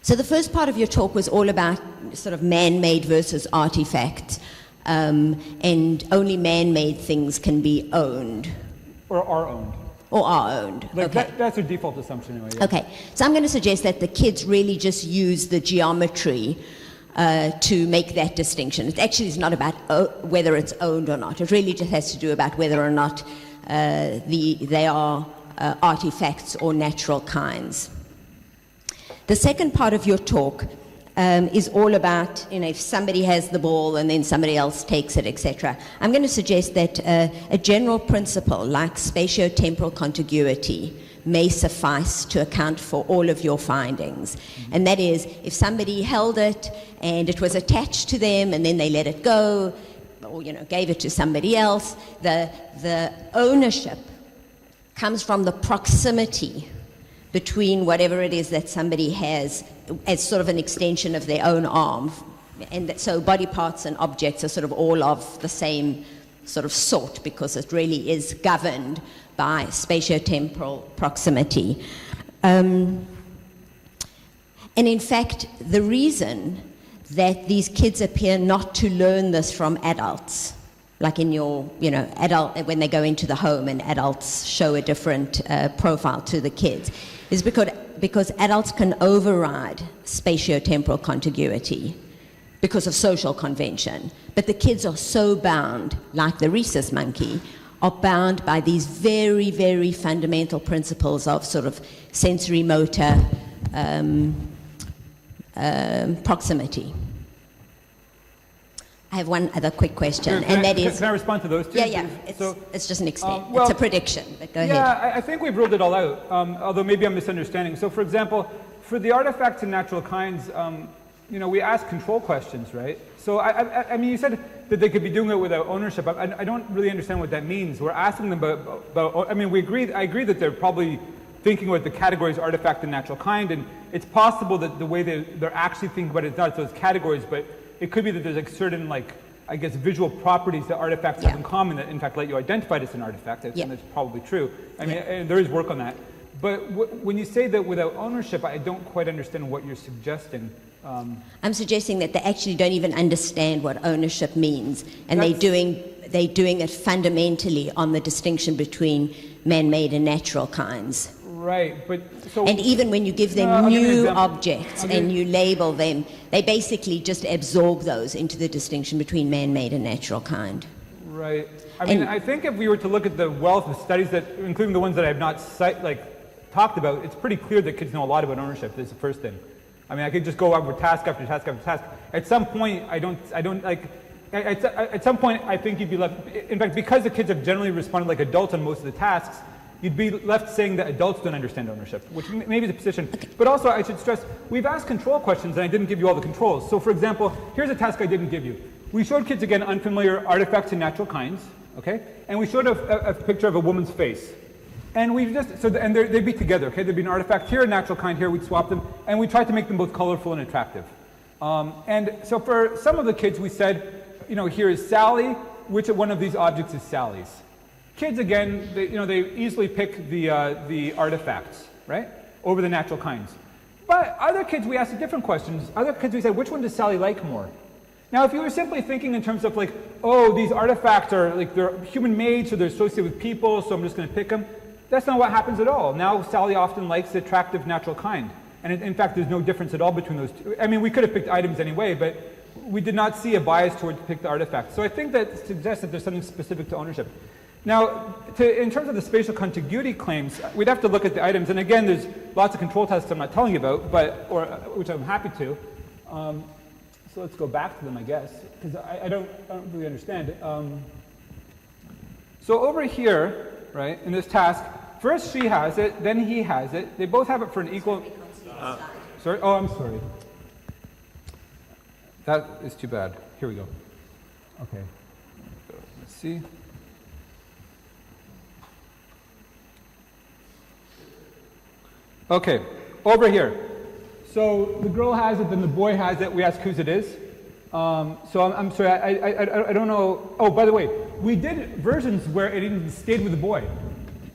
So the first part of your talk was all about sort of man-made versus artifact, and only man-made things can be owned. Or are owned. Or are owned. Okay. That's a default assumption anyway. Yeah. Okay, so I'm going to suggest that the kids really just use the geometry to make that distinction. It actually is not about whether it's owned or not. It really just has to do about whether or not they are artifacts or natural kinds. The second part of your talk is all about, if somebody has the ball and then somebody else takes it, etc. I'm going to suggest that a general principle like spatiotemporal contiguity may suffice to account for all of your findings. And that is, if somebody held it and it was attached to them and then they let it go, or gave it to somebody else, the ownership comes from the proximity between whatever it is that somebody has as sort of an extension of their own arm. And so body parts and objects are sort of all of the same sort of sort, because it really is governed by spatiotemporal proximity. And in fact, the reason that these kids appear not to learn this from adults, like in your, adult, when they go into the home and adults show a different profile to the kids, is because adults can override spatiotemporal contiguity because of social convention. But the kids are so bound, like the rhesus monkey, are bound by these very, very fundamental principles of sort of sensory motor proximity. I have one other quick question, Can I respond to those two? Yeah. It's just an extent. It's a prediction, but go ahead. Yeah, I think we've ruled it all out, although maybe I'm misunderstanding. So, for example, for the artifacts and natural kinds, we ask control questions, right? So, I mean, you said that they could be doing it without ownership. I don't really understand what that means. We're asking them about I mean, I agree that they're probably thinking about the categories artifact and natural kind, and it's possible that the way they're actually thinking about it is not those categories, but it could be that there's certain, I guess, visual properties that artifacts have in common that, in fact, let you identify it as an artifact. I think that's probably true. I mean, and there is work on that. But when you say that without ownership, I don't quite understand what you're suggesting. I'm suggesting that they actually don't even understand what ownership means, and they're doing it fundamentally on the distinction between man-made and natural kinds. Right, but so... And even when you give them new objects and you label them, they basically just absorb those into the distinction between man-made and natural kind. Right. I mean, I think if we were to look at the wealth of studies that, including the ones that I have not talked about, it's pretty clear that kids know a lot about ownership. That's the first thing. I mean, I could just go over task after task after task. At some point, at some point, I think you'd be left, in fact, because the kids have generally responded like adults on most of the tasks, you'd be left saying that adults don't understand ownership, which maybe is a position. But also, I should stress, we've asked control questions, and I didn't give you all the controls. So, for example, here's a task I didn't give you. We showed kids, again, unfamiliar artifacts and natural kinds, okay? And we showed a picture of a woman's face. And we they'd be together, okay? There'd be an artifact here, a natural kind here, we'd swap them, and we tried to make them both colorful and attractive. And so for some of the kids, we said, here is Sally, which one of these objects is Sally's? Kids, again, they easily pick the artifacts, right, over the natural kinds. But other kids, we asked different questions. Other kids, we said, which one does Sally like more? Now, if you were simply thinking in terms of these artifacts are they're human-made, so they're associated with people, so I'm just going to pick them, that's not what happens at all. Now, Sally often likes the attractive natural kind. And in fact, there's no difference at all between those two. I mean, we could have picked items anyway, but we did not see a bias towards pick the artifact. So I think that suggests that there's something specific to ownership. Now, in terms of the spatial contiguity claims, we'd have to look at the items. And again, there's lots of control tests I'm not telling you about, which I'm happy to. So let's go back to them, I guess, because I don't really understand. So over here, right, in this task, first she has it, then he has it. They both have it for an equal... sorry? Oh, I'm sorry. That is too bad. Here we go. Okay. Let's see. Okay, over here. So the girl has it, then the boy has it. We ask whose it is. So I'm sorry, I don't know. Oh, by the way, we did versions where it even stayed with the boy.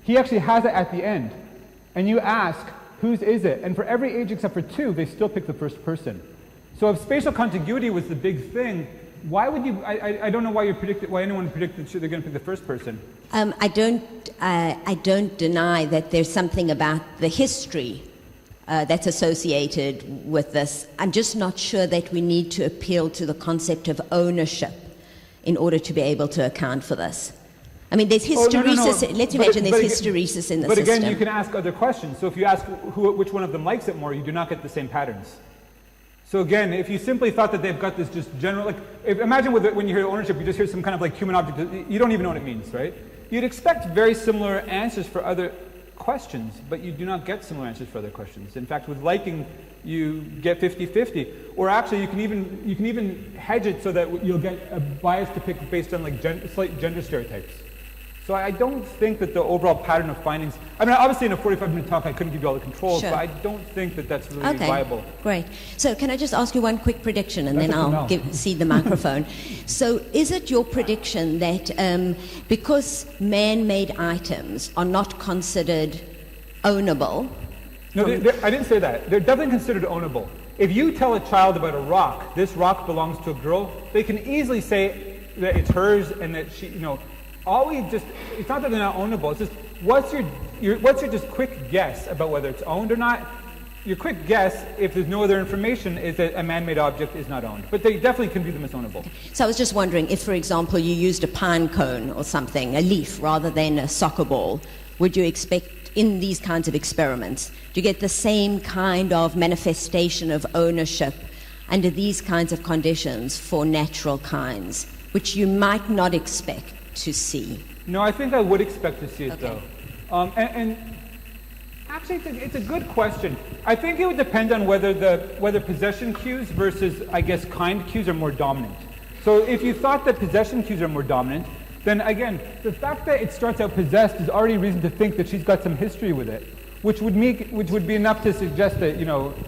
He actually has it at the end. And you ask, whose is it? And for every age except for 2, they still pick the first person. So if spatial contiguity was the big thing, why would you, I don't know why anyone predicted they're going to pick the first person. I don't deny that there's something about the history that's associated with this. I'm just not sure that we need to appeal to the concept of ownership in order to be able to account for this. I mean, there's hysteresis. No. Let's imagine there's hysteresis in the system. But again, you can ask other questions. So if you ask which one of them likes it more, you do not get the same patterns. So again, if you simply thought that they've got this just general, imagine when you hear ownership, you just hear some kind of human object, you don't even know what it means, right? You'd expect very similar answers for other, questions, but you do not get similar answers for other questions. In fact, with liking, you get 50-50. Or actually, you can even hedge it so that you'll get a bias to pick based on like slight gender stereotypes. So I don't think that the overall pattern of findings, I mean, obviously in a 45-minute talk I couldn't give you all the controls, Sure. but I don't think that that's really viable. Great. So can I just ask you one quick prediction, and That's then up to I'll Mel. cede the microphone. So is it your prediction that because man-made items are not considered ownable? No, I didn't say that. They're definitely considered ownable. If you tell a child about a rock, this rock belongs to a girl, they can easily say that it's hers and that she, it's not that they're not ownable, it's just, what's your just quick guess about whether it's owned or not? Your quick guess, if there's no other information, is that a man-made object is not owned. But they definitely can view them as ownable. So I was just wondering if, for example, you used a pine cone or something, a leaf, rather than a soccer ball, would you expect in these kinds of experiments, do you get the same kind of manifestation of ownership under these kinds of conditions for natural kinds, which you might not expect to see? No, I think I would expect to see it, though. And actually, it's a good question. I think it would depend on whether possession cues versus, I guess, kind cues are more dominant. So if you thought that possession cues are more dominant, then again, the fact that it starts out possessed is already reason to think that she's got some history with it, which would be enough to suggest that,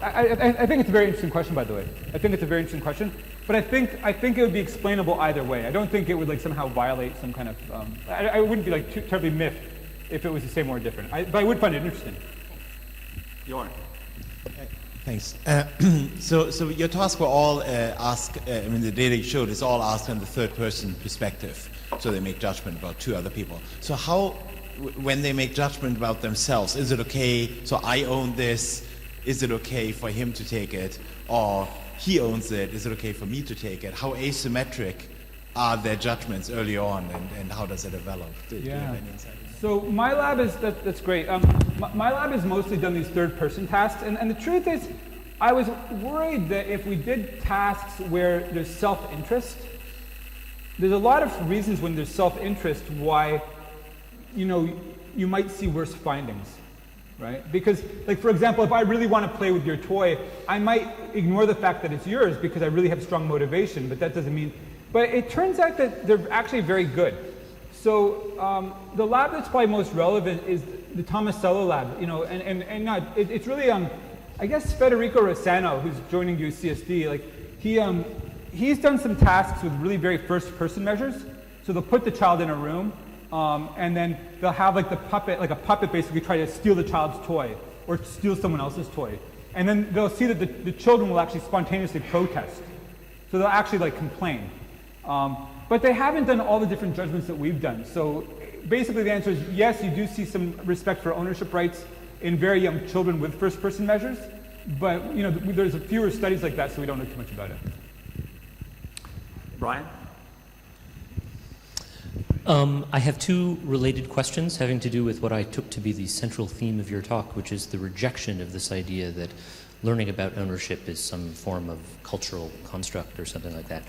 I think it's a very interesting question, by the way. I think it's a very interesting question, but I think it would be explainable either way. I don't think it would somehow violate some kind of, I wouldn't be too terribly miffed if it was the same or different. But I would find it interesting. Jorn. Thanks. So your tasks were all asked, the data you showed is all asked from the third person perspective. So they make judgment about two other people. So how, when they make judgment about themselves, is it okay, so I own this, is it okay for him to take it? Or he owns it, is it okay for me to take it? How asymmetric are their judgments early on, and how does it develop? Do you have any insight? So my lab is, that's great. My lab has mostly done these third-person tasks, and the truth is, I was worried that if we did tasks where there's self-interest, there's a lot of reasons when there's self-interest why, you might see worse findings, right? Because, for example, if I really want to play with your toy, I might ignore the fact that it's yours because I really have strong motivation, but that doesn't mean, but it turns out that they're actually very good. So the lab that's probably most relevant is the Tomasello lab, it's really, I guess Federico Rossano, who's joining UCSD, he's done some tasks with really very first-person measures. So they'll put the child in a room, and then they'll have a puppet basically try to steal the child's toy or steal someone else's toy. And then they'll see that the children will actually spontaneously protest. So they'll actually complain. But they haven't done all the different judgments that we've done. So basically the answer is yes, you do see some respect for ownership rights in very young children with first-person measures, but there's fewer studies like that, so we don't know too much about it. Brian? I have two related questions having to do with what I took to be the central theme of your talk, which is the rejection of this idea that learning about ownership is some form of cultural construct or something like that.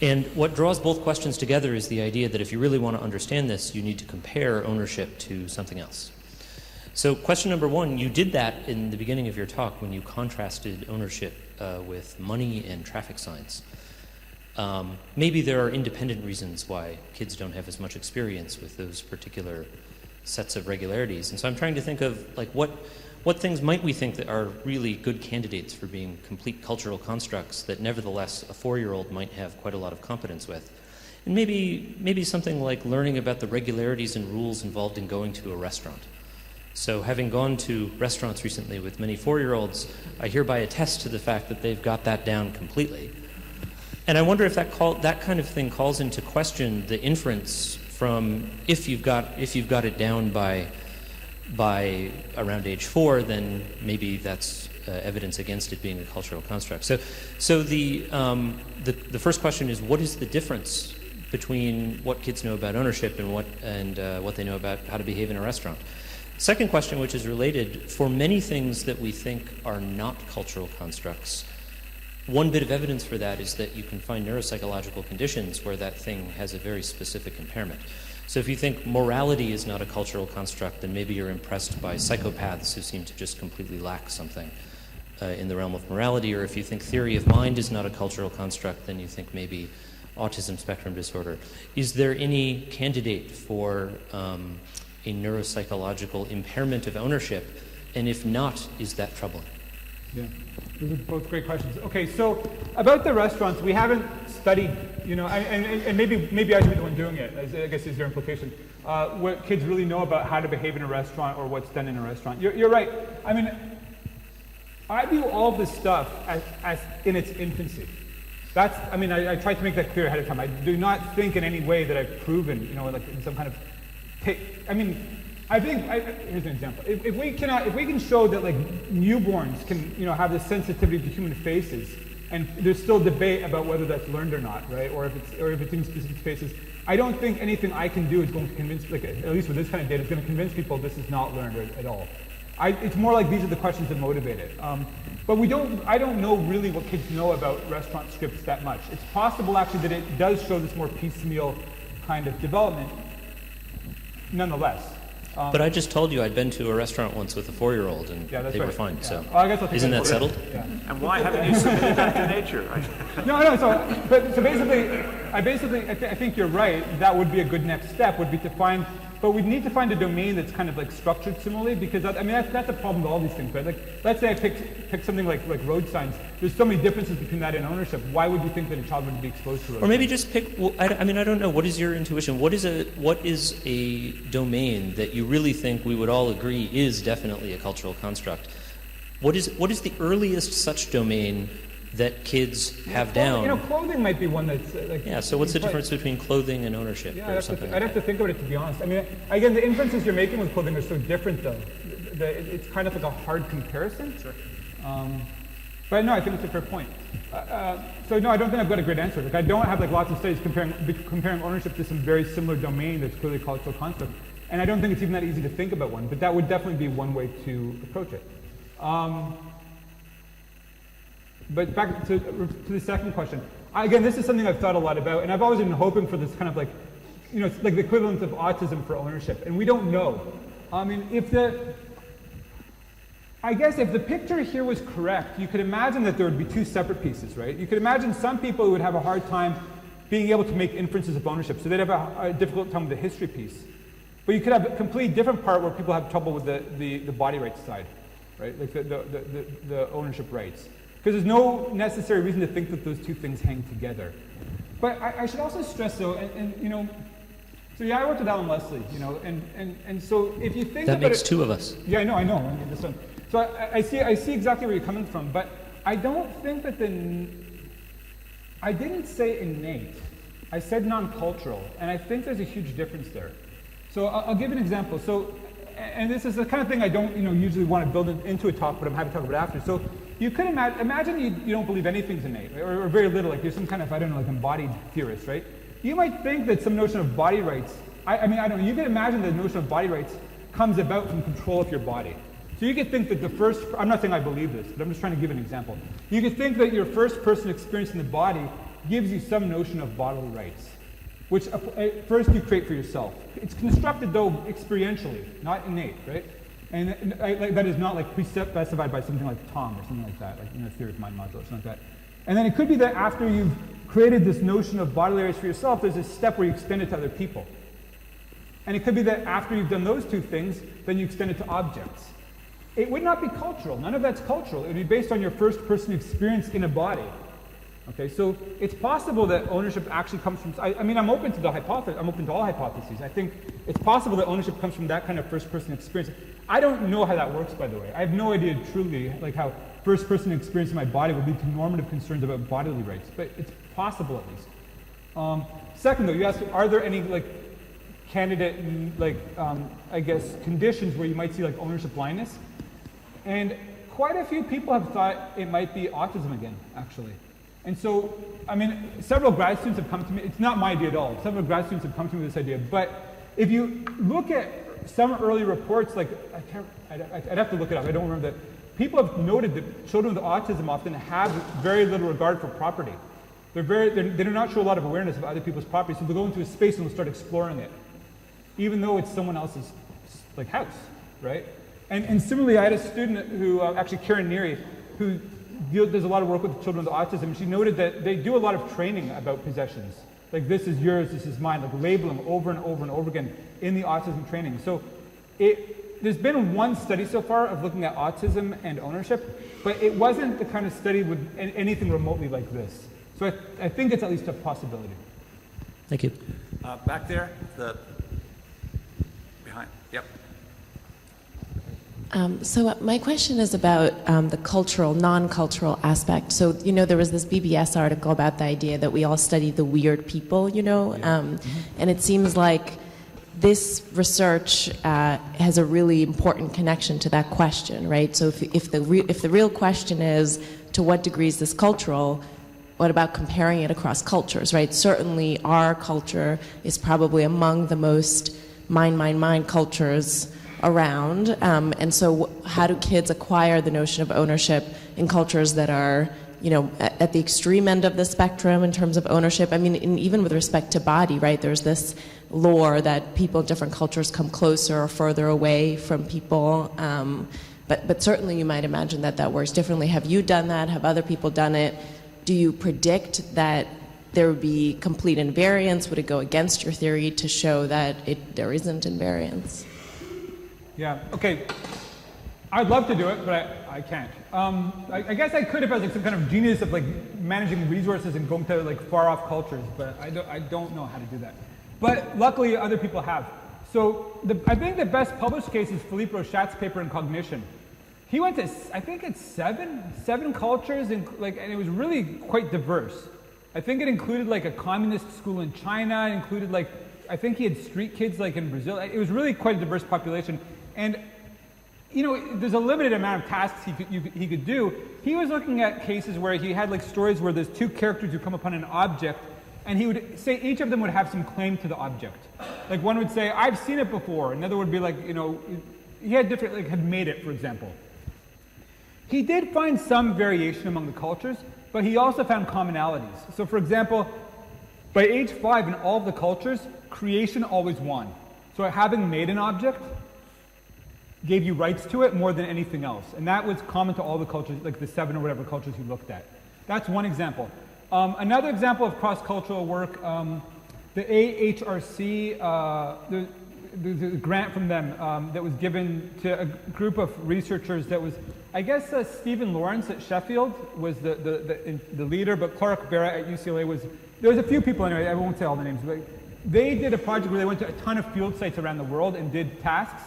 And what draws both questions together is the idea that if you really want to understand this, you need to compare ownership to something else. So question number one, you did that in the beginning of your talk when you contrasted ownership with money and traffic signs. Maybe there are independent reasons why kids don't have as much experience with those particular sets of regularities. And so I'm trying to think of what things might we think that are really good candidates for being complete cultural constructs that nevertheless a 4-year-old might have quite a lot of competence with. And maybe something like learning about the regularities and rules involved in going to a restaurant. So having gone to restaurants recently with many 4-year-olds, I hereby attest to the fact that they've got that down completely. And I wonder if that kind of thing calls into question the inference from if you've got it down by around age 4, then maybe that's evidence against it being a cultural construct. So the first question is, what is the difference between what kids know about ownership and what they know about how to behave in a restaurant? Second question, which is related, for many things that we think are not cultural constructs, one bit of evidence for that is that you can find neuropsychological conditions where that thing has a very specific impairment. So if you think morality is not a cultural construct, then maybe you're impressed by psychopaths who seem to just completely lack something in the realm of morality. Or if you think theory of mind is not a cultural construct, then you think maybe autism spectrum disorder. Is there any candidate for a neuropsychological impairment of ownership? And if not, is that troubling? Yeah, those are both great questions. Okay, so about the restaurants, we haven't studied, and maybe I should be the one doing it, I guess is your implication, what kids really know about how to behave in a restaurant or what's done in a restaurant. You're right. I mean, I view all this stuff as in its infancy. I tried to make that clear ahead of time. I do not think in any way that I've proven, like in some kind of, here's an example. If we can show that like newborns can, have this sensitivity to human faces, and there's still debate about whether that's learned or not, right? Or if it's in specific faces, I don't think anything I can do is going to convince, like at least with this kind of data, is going to convince people this is not learned at all. It's more like these are the questions that motivate it. But I don't know really what kids know about restaurant scripts that much. It's possible actually that it does show this more piecemeal kind of development, nonetheless. But I just told you I'd been to a restaurant once with a 4-year-old, and they were fine. Yeah. So well, I guess I'll isn't that settled? Yeah. And why haven't you submitted that to nature? No. So basically, I think you're right. That would be a good next step. Would be to find. But we need to find a domain that's kind of like structured similarly, because that's a problem with all these things, right? Like, let's say I pick something like road signs. There's so many differences between that and ownership. Why would you think that a child would be exposed to road Or maybe signs? just pick. Well, I don't know. What is your intuition? What is a domain that you really think we would all agree is definitely a cultural construct? What is the earliest such domain that kids have down? Clothing might be one that's like. Yeah. So what's the difference between clothing and ownership? Yeah, or something I'd have to think about it, to be honest. I mean, again, the inferences you're making with clothing are so different, though. It's kind of like a hard comparison. Sure. But no, I think it's a fair point. So no, I don't think I've got a great answer. Like, I don't have like lots of studies comparing ownership to some very similar domain that's clearly cultural construct, and I don't think it's even that easy to think about one. But that would definitely be one way to approach it. But back to the second question. Again, this is something I've thought a lot about, and I've always been hoping for this kind of like, it's like the equivalent of autism for ownership, and we don't know. I mean, if the picture here was correct, you could imagine that there would be two separate pieces, right? You could imagine some people who would have a hard time being able to make inferences of ownership, so they'd have a difficult time with the history piece. But you could have a completely different part where people have trouble with the body rights side, right? Like the ownership rights. Because there's no necessary reason to think that those two things hang together. But I should also stress, though, so yeah, I worked with Alan Leslie, and so if you think that makes two of us. Yeah, I know. So I see exactly where you're coming from, but I don't think that I didn't say innate. I said non-cultural, and I think there's a huge difference there. So I'll give an example. So, and this is the kind of thing I don't, usually want to build into a talk, but I'm happy to talk about it after. So you could imagine you don't believe anything's innate, right? or very little, like you're some kind of, like embodied theorist, right? You might think that some notion of body rights, I don't know, you can imagine the notion of body rights comes about from control of your body. So you could think that I'm not saying I believe this, but I'm just trying to give an example. You could think that your first person experience in the body gives you some notion of bodily rights, which first you create for yourself. It's constructed, though, experientially, not innate, right? And that is not like pre-specified by something like Tom or something like that, like theory of mind module or something like that. And then it could be that after you've created this notion of bodily rights for yourself, there's this step where you extend it to other people. And it could be that after you've done those two things, then you extend it to objects. It would not be cultural. None of that's cultural. It would be based on your first person experience in a body. Okay, so it's possible that ownership actually comes from, I'm open to the hypothesis, I'm open to all hypotheses. I think it's possible that ownership comes from that kind of first person experience. I don't know how that works, by the way. I have no idea truly like how first person experience in my body would lead to normative concerns about bodily rights, but it's possible at least. Second though, you asked, are there any like candidate, conditions where you might see like ownership blindness? And quite a few people have thought it might be autism again, actually. And so, several grad students have come to me, it's not my idea at all, several grad students have come to me with this idea, but if you look at some early reports, like, I'd have to look it up, I don't remember that, people have noted that children with autism often have very little regard for property. They do not show a lot of awareness of other people's property, so they'll go into a space and they'll start exploring it, even though it's someone else's like house, right? And similarly, I had a student who, actually Karen Neary, who does a lot of work with children with autism. She noted that they do a lot of training about possessions. Like, this is yours, this is mine, like label them over and over and over again in the autism training. So there's been one study so far of looking at autism and ownership, but it wasn't the kind of study with anything remotely like this. So I think it's at least a possibility. Thank you. Back there, behind, yep. So my question is about the cultural, non-cultural aspect. So, there was this BBS article about the idea that we all study the weird people, and it seems like this research has a really important connection to that question, right? So if the real question is, to what degree is this cultural, what about comparing it across cultures, right? Certainly our culture is probably among the most mine cultures around, and so how do kids acquire the notion of ownership in cultures that are, at the extreme end of the spectrum in terms of ownership? I mean, even with respect to body, right, there's this lore that people in different cultures come closer or further away from people, but certainly you might imagine that works differently. Have you done that? Have other people done it? Do you predict that there would be complete invariance? Would it go against your theory to show that there isn't invariance? Yeah, okay. I'd love to do it, but I can't. I guess I could if I was like some kind of genius of like managing resources and going to like far off cultures, but I don't know how to do that. But luckily other people have. So I think the best published case is Philippe Rochat's paper in Cognition. He went to, I think it's seven cultures, and it was really quite diverse. I think it included like a communist school in China, it included like, I think he had street kids like in Brazil. It was really quite a diverse population. And there's a limited amount of tasks he could do. He was looking at cases where he had like stories where there's two characters who come upon an object, and he would say each of them would have some claim to the object. Like one would say, I've seen it before. Another would be like, he had different, like had made it, for example. He did find some variation among the cultures, but he also found commonalities. So for example, by age 5 in all of the cultures, creation always won. So having made an object gave you rights to it more than anything else. And that was common to all the cultures, like the 7 or whatever cultures he looked at. That's one example. Another example of cross-cultural work, the AHRC, there's a grant from them that was given to a group of researchers that was, I guess Stephen Lawrence at Sheffield was the leader, but Clark Barrett at UCLA was, there was a few people anyway, I won't say all the names, but they did a project where they went to a ton of field sites around the world and did tasks,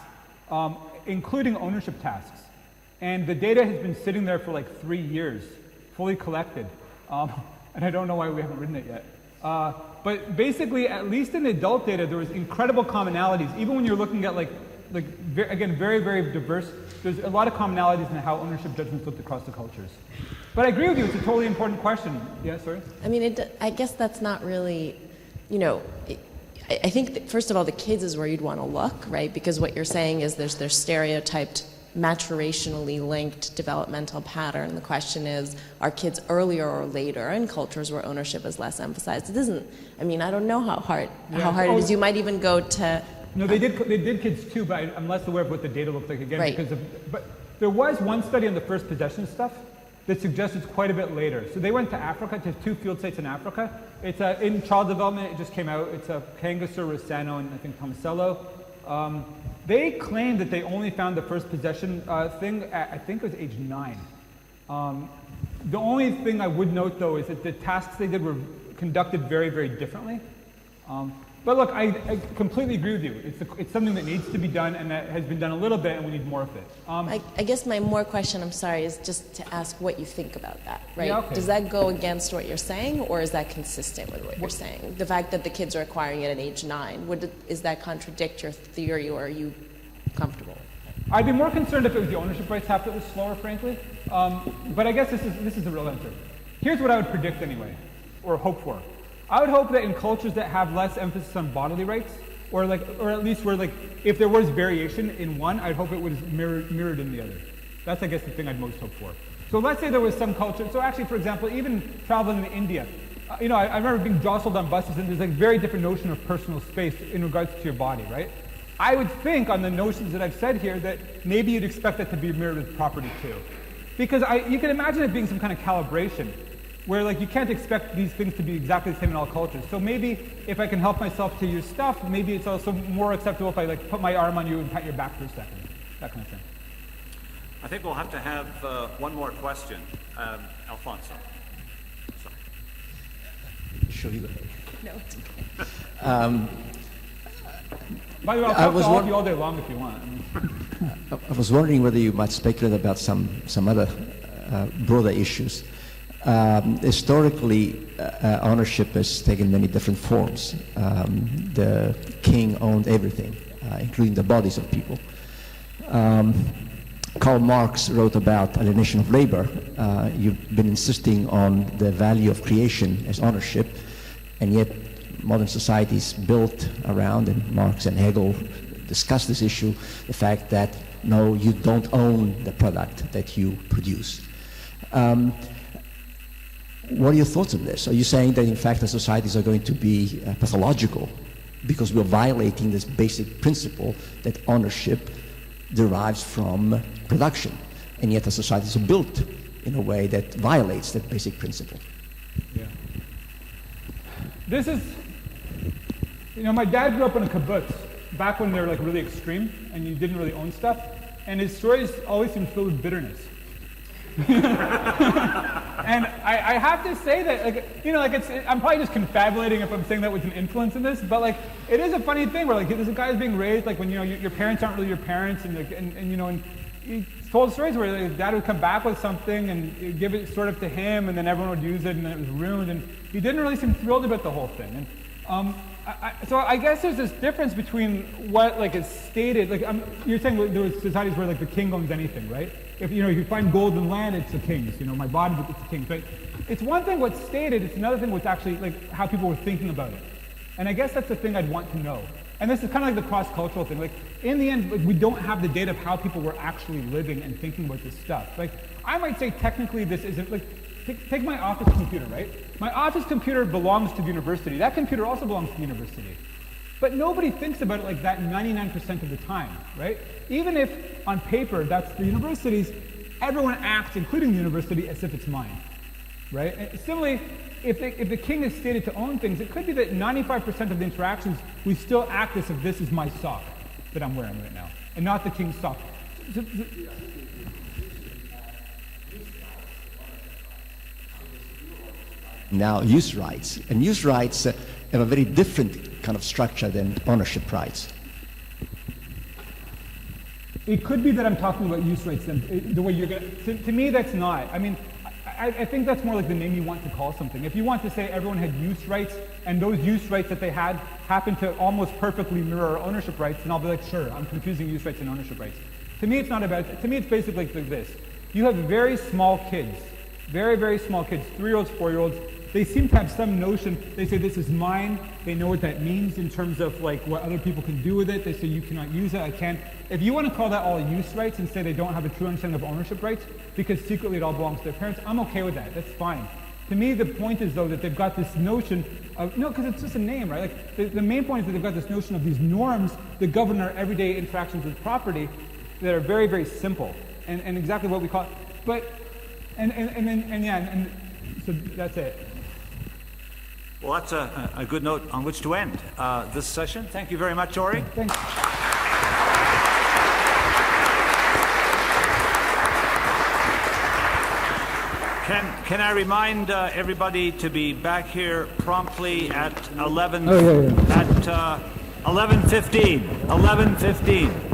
including ownership tasks. And the data has been sitting there for like 3 years, fully collected. And I don't know why we haven't written it yet. But basically, at least in the adult data, there was incredible commonalities. Even when you're looking at again, very, very diverse, there's a lot of commonalities in how ownership judgments looked across the cultures. But I agree with you, it's a totally important question. Yeah, sorry? I mean, I guess that's not really, I think, that, first of all, the kids is where you'd want to look, right? Because what you're saying is there's stereotyped, maturationally linked developmental pattern. The question is, are kids earlier or later in cultures where ownership is less emphasized? It isn't, I mean, I don't know how hard it is. You might even go to... No, they did kids too, but I'm less aware of what the data looks like again. Right. But there was one study on the first possession stuff that suggests it's quite a bit later. So they went to Africa, to 2 field sites in Africa. It's in child development, it just came out. It's Kangasur, Rossano, and I think Tomasello. They claimed that they only found the first possession thing at, I think it was age 9. The only thing I would note though is that the tasks they did were conducted very, very differently. But look, I completely agree with you. It's something that needs to be done and that has been done a little bit and we need more of it. I guess my more question, I'm sorry, is just to ask what you think about that, right? Yeah, okay. Does that go against what you're saying or is that consistent with what you're saying? The fact that the kids are acquiring it at age 9, does that contradict your theory or are you comfortable? I'd be more concerned if it was the ownership rights half that was slower, frankly. But I guess this is the real answer. Here's what I would predict anyway, or hope for. I would hope that in cultures that have less emphasis on bodily rights, or at least where if there was variation in one, I'd hope it was mirrored in the other. That's, I guess, the thing I'd most hope for. So let's say there was some culture. So actually, for example, even traveling to India, I remember being jostled on buses, and there's like very different notion of personal space in regards to your body, right? I would think on the notions that I've said here that maybe you'd expect that to be mirrored with property too. Because you can imagine it being some kind of calibration where like you can't expect these things to be exactly the same in all cultures. So maybe if I can help myself to your stuff, maybe it's also more acceptable if I like put my arm on you and pat your back for a second, that kind of thing. I think we'll have to have one more question. Alfonso. Sorry. Show you the... No, it's By the way, I'll talk to all of you all day long if you want. I was wondering whether you might speculate about some other broader issues. Historically, ownership has taken many different forms. The king owned everything, including the bodies of people. Karl Marx wrote about alienation of labor. You've been insisting on the value of creation as ownership, and yet modern societies built around, and Marx and Hegel discussed this issue, the fact that no, you don't own the product that you produce. What are your thoughts on this? Are you saying that in fact the societies are going to be pathological because we're violating this basic principle that ownership derives from production, and yet the societies are built in a way that violates that basic principle? Yeah. This is, my dad grew up in a kibbutz back when they were like really extreme and you didn't really own stuff, and his stories always seemed filled with bitterness. And I have to say that, I'm probably just confabulating if I'm saying that with an influence in this, but like, it is a funny thing where like, there's a guy who's being raised like when, your parents aren't really your parents, and he told stories where his dad would come back with something and he'd give it sort of to him, and then everyone would use it, and then it was ruined, and he didn't really seem thrilled about the whole thing. And so I guess there's this difference between what like is stated, like you're saying there was societies where like the king owns anything, right? If you find gold in land, it's the king's. My body, it's the king's, right? It's one thing what's stated, it's another thing what's actually like how people were thinking about it. And I guess that's the thing I'd want to know. And this is kind of like the cross-cultural thing. Like in the end, like, we don't have the data of how people were actually living and thinking about this stuff. Like I might say technically this isn't like. Take my office computer, right? My office computer belongs to the university. That computer also belongs to the university. But nobody thinks about it like that 99% of the time, right? Even if on paper that's the university's, everyone acts, including the university, as if it's mine, right? And similarly, if the king is stated to own things, it could be that 95% of the interactions, we still act as if this is my sock that I'm wearing right now, and not the king's sock. Now, use rights. And use rights have a very different kind of structure than ownership rights. It could be that I'm talking about use rights then, the way you're going to me, that's not. I mean, I think that's more like the name you want to call something. If you want to say everyone had use rights, and those use rights that they had happened to almost perfectly mirror our ownership rights, then I'll be like, sure, I'm confusing use rights and ownership rights. To me, it's not about, to me, it's basically like this. You have very small kids, very, very small kids, 3-year-olds, 4-year-olds. They seem to have some notion. They say, this is mine. They know what that means in terms of like what other people can do with it. They say, you cannot use it, I can't. If you want to call that all use rights and say they don't have a true understanding of ownership rights because secretly it all belongs to their parents, I'm okay with that. That's fine. To me, the point is, though, that they've got this notion of, because it's just a name, right? Like the main point is that they've got this notion of these norms that govern our everyday interactions with property that are very, very simple and exactly what we call it. But, and so that's it. Well, that's a good note on which to end this session. Thank you very much, Ori. Thanks. Can I remind everybody to be back here promptly at 11? Oh, yeah. At 11:15. 11:15.